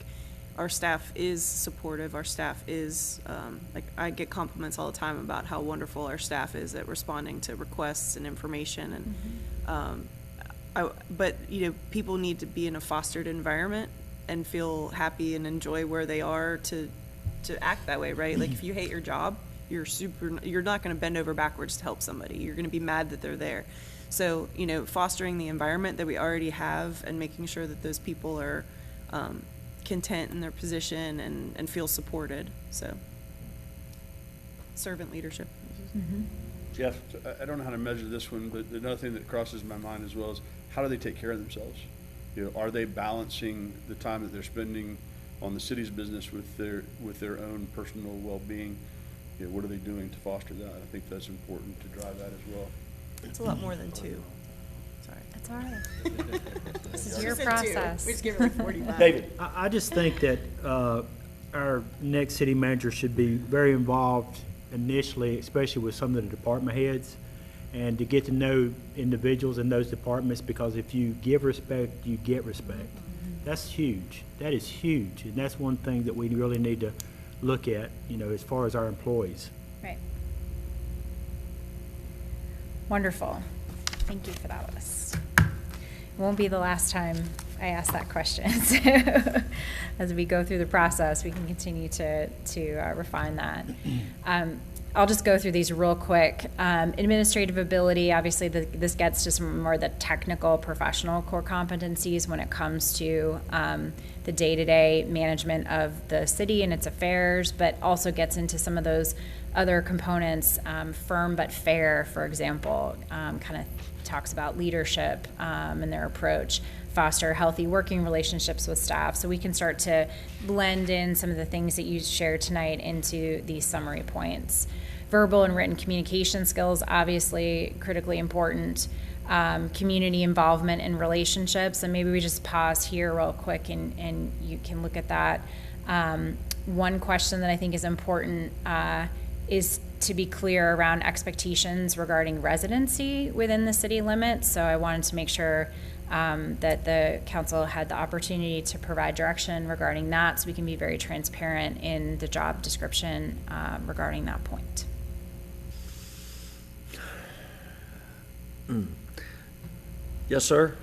our staff is supportive. Our staff is, I get compliments all the time about how wonderful our staff is at responding to requests and information. And, but people need to be in a fostered environment and feel happy and enjoy where they are to act that way, right? Like, if you hate your job, you're not going to bend over backwards to help somebody. You're going to be mad that they're there. So, fostering the environment that we already have and making sure that those people are content in their position and feel supported. So, servant leadership. Jeff? So I don't know how to measure this one, but another thing that crosses my mind as well is, how do they take care of themselves? Are they balancing the time that they're spending on the city's business with their own personal well-being? What are they doing to foster that? I think that's important to drive that as well. It's a lot more than 2. Sorry. That's all right. This is your She said 2. process. We just give her like 45. David? I just think that our next city manager should be very involved initially, especially with some of the department heads, and to get to know individuals in those departments, because if you give respect, you get respect. That's huge. That is huge. And that's one thing that we really need to look at, as far as our employees. Right. Wonderful. Thank you for that list. won't be the last time I ask that question. So as we go through the process, we can continue to refine that. I'll just go through these real quick. Administrative ability, obviously this gets to some more the technical professional core competencies when it comes to the day-to-day management of the city and its affairs, but also gets into some of those other components, firm but fair, for example, kind of talks about leadership and their approach, foster healthy working relationships with staff. So we can start to blend in some of the things that you shared tonight into these summary points. Verbal and written communication skills, obviously critically important. Community involvement in relationships, and maybe we just pause here real quick and you can look at that. One question that I think is important is to be clear around expectations regarding residency within the city limits. So I wanted to make sure that the council had the opportunity to provide direction regarding that, so we can be very transparent in the job description regarding that point. Yes, sir?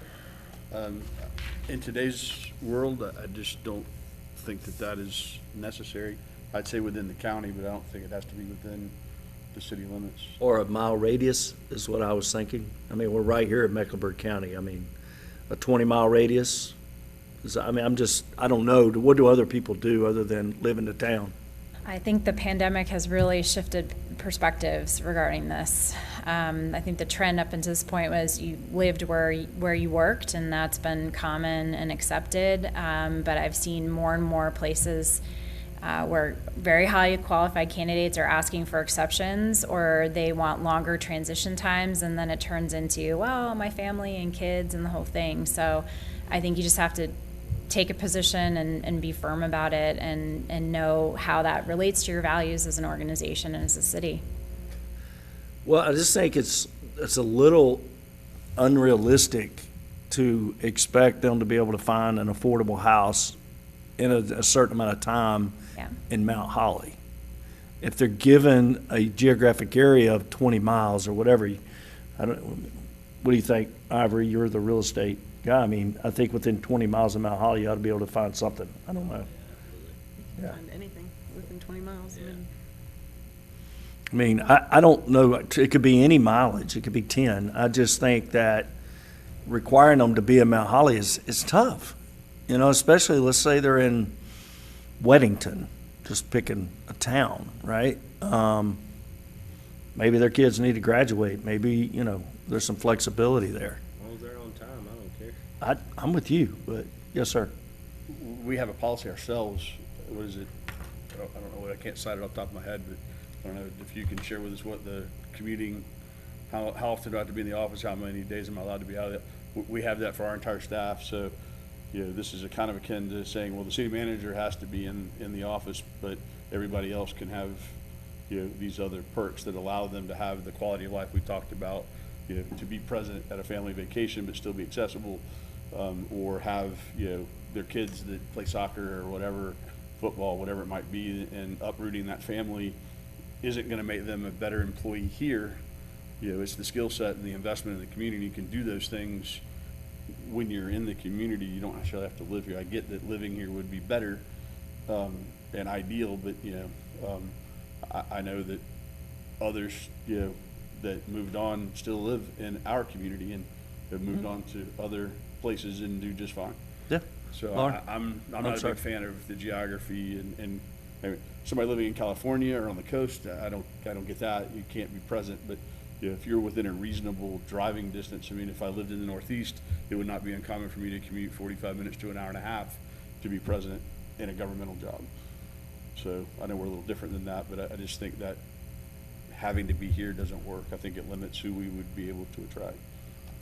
In today's world, I just don't think that is necessary. I'd say within the county, but I don't think it has to be within the city limits. Or a mile radius is what I was thinking. I mean, we're right here in Mecklenburg County. I mean, a 20-mile radius. I mean, I don't know. What do other people do other than live in the town? I think the pandemic has really shifted perspectives regarding this. I think the trend up until this point was you lived where you worked, and that's been common and accepted. But I've seen more and more places where very highly qualified candidates are asking for exceptions, or they want longer transition times, and then it turns into, well, my family and kids and the whole thing. So I think you just have to take a position and be firm about it and know how that relates to your values as an organization and as a city. Well, I just think it's a little unrealistic to expect them to be able to find an affordable house in a certain amount of time in Mount Holly. If they're given a geographic area of 20 miles or whatever, what do you think, Ivory? You're the real estate guy. I mean, I think within 20 miles of Mount Holly, you ought to be able to find something. I don't know. Yeah. Find anything within 20 miles. I mean, I don't know. It could be any mileage. It could be 10. I just think that requiring them to be in Mount Holly is tough. You know, especially, let's say they're in Weddington, just picking a town, right? Maybe their kids need to graduate. Maybe, you know, there's some flexibility there. As long as they're on time, I don't care. I'm with you, but yes, sir. We have a policy ourselves. What is it? I don't know. I can't cite it off the top of my head, but I don't know if you can share with us what the commuting, how often do I have to be in the office, how many days am I allowed to be out of it? We have that for our entire staff. So, you know, this is a kind of akin to saying, well, the city manager has to be in the office, but everybody else can have, you know, these other perks that allow them to have the quality of life we talked about, you know, to be present at a family vacation but still be accessible, or have, you know, their kids that play soccer or whatever, football, whatever it might be, and uprooting that family isn't going to make them a better employee here. You know, it's the skill set and the investment in the community. You can do those things when you're in the community. You don't necessarily have to live here. I get that living here would be better and ideal, but, you know, I know that others, you know, that moved on still live in our community and have moved on to other places and do just fine. Yeah. So Lauren? I'm not a big fan of the geography and maybe somebody living in California or on the coast. I don't get that. You can't be present, but you know, if you're within a reasonable driving distance, I mean, if I lived in the Northeast, it would not be uncommon for me to commute 45 minutes to an hour and a half to be present in a governmental job. So I know we're a little different than that, but I just think that having to be here doesn't work. I think it limits who we would be able to attract.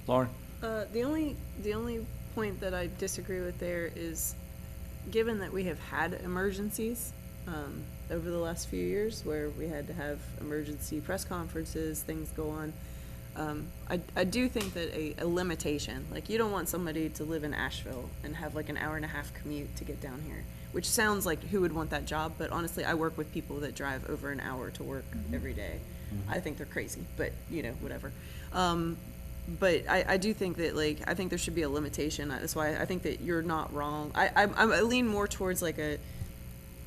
Lauren? The only point that I disagree with there is, given that we have had emergencies over the last few years where we had to have emergency press conferences, things go on, I do think that a limitation, like you don't want somebody to live in Asheville and have like an hour and a half commute to get down here, which sounds like who would want that job, but honestly, I work with people that drive over an hour to work every day. I think they're crazy, but you know, whatever. But I do think that, like, I think there should be a limitation. That's why I think that you're not wrong. I lean more towards like a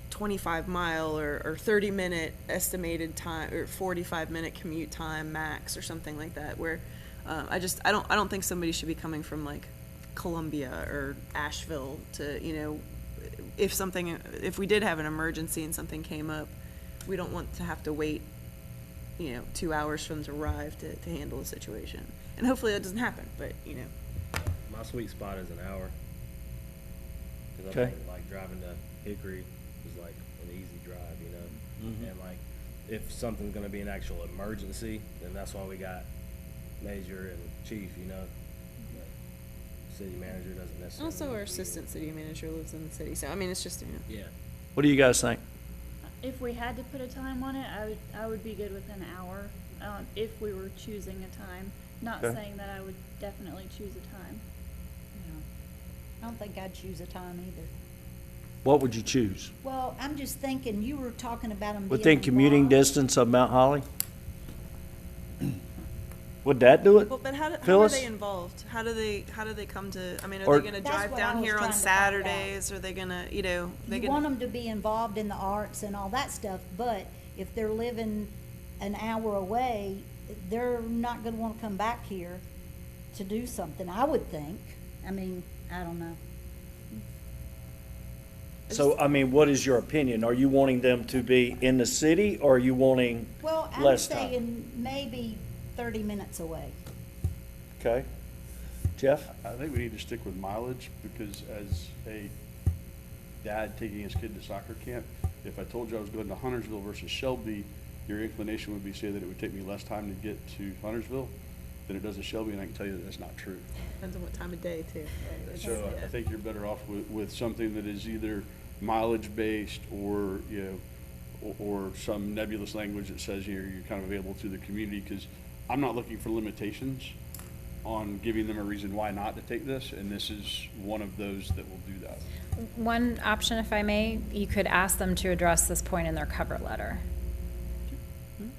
25-mile or 30-minute estimated time, or 45-minute commute time max, or something like that, where I don't think somebody should be coming from like Columbia or Asheville to, you know, if we did have an emergency and something came up, we don't want to have to wait, you know, 2 hours for them to arrive to handle the situation. And hopefully that doesn't happen, but, you know. My sweet spot is an hour. 'Cause I Okay. think, like, driving to Hickory is like an easy drive, you know? Mhm. And like, if something's gonna be an actual emergency, then that's why we got major and chief, you know? But city manager doesn't necessarily. Also, our need to be- assistant city manager lives in the city, so I mean, it's just, you know. Yeah. What do you guys think? If we had to put a time on it, I would be good with an hour, if we were choosing a time. Not Okay. saying that I would definitely choose a time. I don't think I'd choose a time either. What would you choose? Well, I'm just thinking, you were talking about them being Within commuting involved. distance of Mount Holly? Would that do it? Well, but how are Phyllis? they involved? How do they come to, I mean, are Or- they gonna That's drive what I down was here on trying to find out. Saturdays? Are they gonna, you know, they You want gonna, them to be involved in the arts and all that stuff, but if they're living an hour away, they're not gonna wanna come back here to do something, I would think. I mean, I don't know. So, I mean, what is your opinion? Are you wanting them to be in the city, or are you wanting Well, I'm less time? saying maybe 30 minutes away. Okay. Jeff? I think we need to stick with mileage, because as a dad taking his kid to soccer camp, if I told you I was going to Huntersville versus Shelby, your inclination would be say that it would take me less time to get to Huntersville than it does to Shelby, and I can tell you that that's not true. depends on what time of day too. Right? It's- So yeah. I think you're better off with something that is either mileage-based or, you know, or some nebulous language that says you're kind of available to the community, because I'm not looking for limitations on giving them a reason why not to take this, and this is one of those that will do that. One option, if I may, you could ask them to address this point in their cover letter.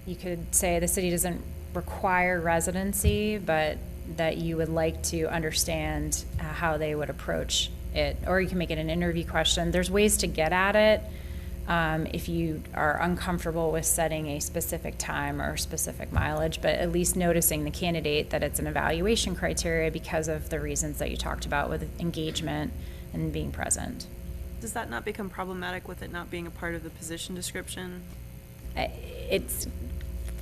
You could say the city doesn't require residency, but that you would like to understand how they would approach it. Or you can make it an interview question. There's ways to get at it if you are uncomfortable with setting a specific time or specific mileage, but at least noticing the candidate that it's an evaluation criteria because of the reasons that you talked about with engagement and being present. Does that not become problematic with it not being a part of the position description?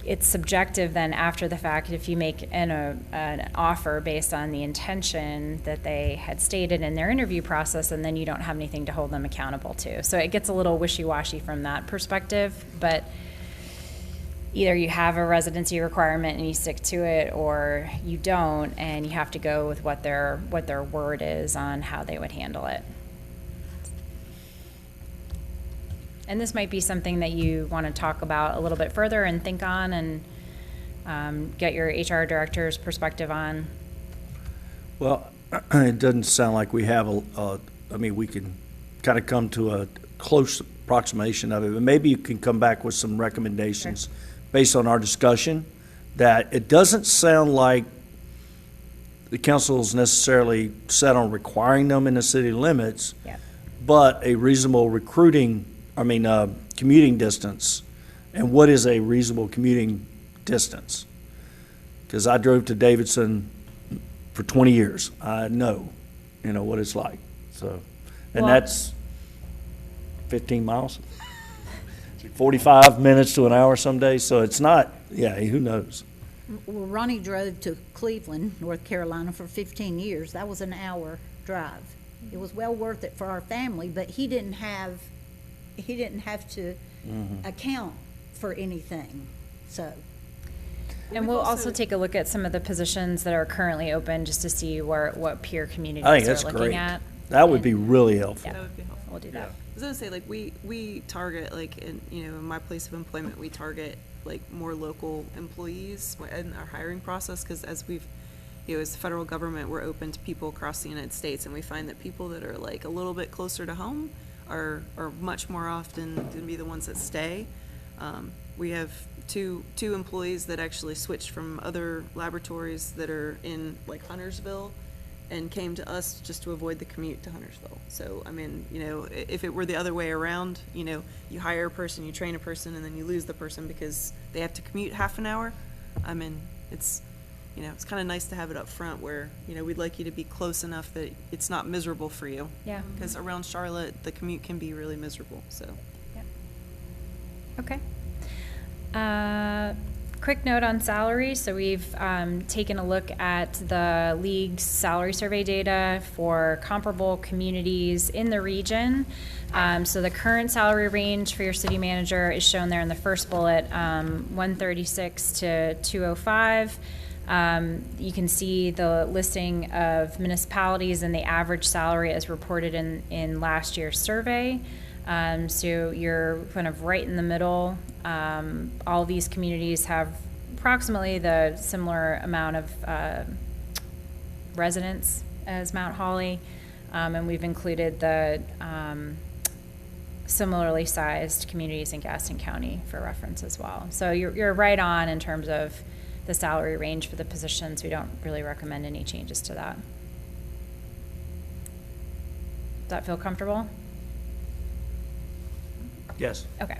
It's subjective then after the fact if you make an offer based on the intention that they had stated in their interview process, and then you don't have anything to hold them accountable to. So it gets a little wishy-washy from that perspective, but either you have a residency requirement and you stick to it, or you don't, and you have to go with what their word is on how they would handle it. And this might be something that you want to talk about a little bit further and think on and get your HR director's perspective on. Well, it doesn't sound like we have I mean, we can kind of come to a close approximation of it, but maybe you can come back with some recommendations based on our discussion, that it doesn't sound like the council is necessarily set on requiring them in the city limits, Yep. but a reasonable commuting distance. And what is a reasonable commuting distance? Because I drove to Davidson for 20 years. I know, what it's like. So, and Well- that's 15 miles, 45 minutes to an hour some days. So it's not, who knows? Well, Ronnie drove to Cleveland, North Carolina for 15 years. That was an hour drive. It was well worth it for our family, but he didn't have to account for anything, so. And we'll also take a look at some of the positions that are currently open just to see what peer communities I think are that's looking great. at. That would be really helpful. That would be helpful. We'll do that. I was gonna say, like, we target, like, in my place of employment, we target, like, more local employees in our hiring process, because as we've, as the federal government, we're open to people across the United States, and we find that people that are, like, a little bit closer to home are much more often gonna be the ones that stay. We have two employees that actually switched from other laboratories that are in like Huntersville and came to us just to avoid the commute to Huntersville. So, I mean, you know, if it were the other way around, you know, you hire a person, you train a person, and then you lose the person because they have to commute half an hour, I mean, it's, you know, it's kind of nice to have it up front where, you know, we'd like you to be close enough that it's not miserable for you. Yeah. Because around Charlotte, the commute can be really miserable, so. Okay. Quick note on salary. So we've taken a look at the league's salary survey data for comparable communities in the region. So the current salary range for your city manager is shown there in the first bullet, 136 to 205. You can see the listing of municipalities and the average salary as reported in last year's survey. So you're kind of right in the middle. All these communities have approximately the similar amount of residents as Mount Holly, and we've included the similarly sized communities in Gaston County for reference as well. So you're right on in terms of the salary range for the positions. We don't really recommend any changes to that. Does that feel comfortable? Yes. Okay.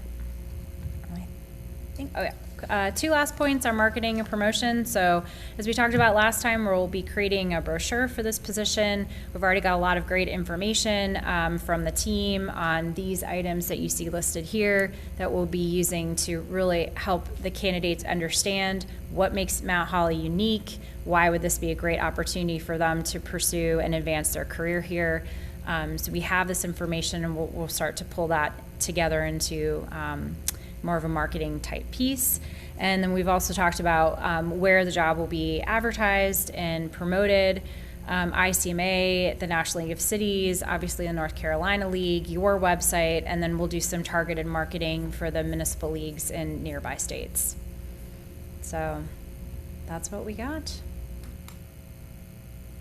Oh yeah. Two last points are marketing and promotion. So as we talked about last time, we'll be creating a brochure for this position. We've already got a lot of great information from the team on these items that you see listed here that we'll be using to really help the candidates understand what makes Mount Holly unique, why would this be a great opportunity for them to pursue and advance their career here. So we have this information, and we'll start to pull that together into more of a marketing type piece. And then we've also talked about where the job will be advertised and promoted. ICMA, the National League of Cities, obviously the North Carolina League, your website, and then we'll do some targeted marketing for the municipal leagues in nearby states. So that's what we got.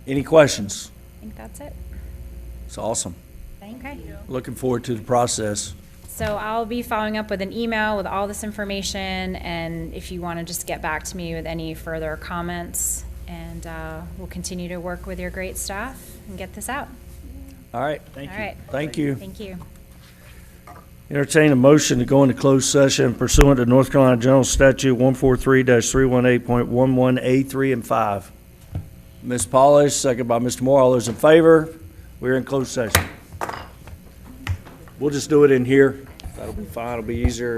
Any questions? I think that's it. It's awesome. Thank you. Looking forward to the process. So I'll be following up with an email with all this information, and if you want to just get back to me with any further comments, and we'll continue to work with your great staff and get this out. All right. All right. Thank you. Thank you. Entertain a motion to go into closed session pursuant to North Carolina General Statute 143-318.11A3 and 5. Ms. Polish, second by Mr. Moore. All those in favor? We're in closed session. We'll just do it in here. That'll be fine. It'll be easier.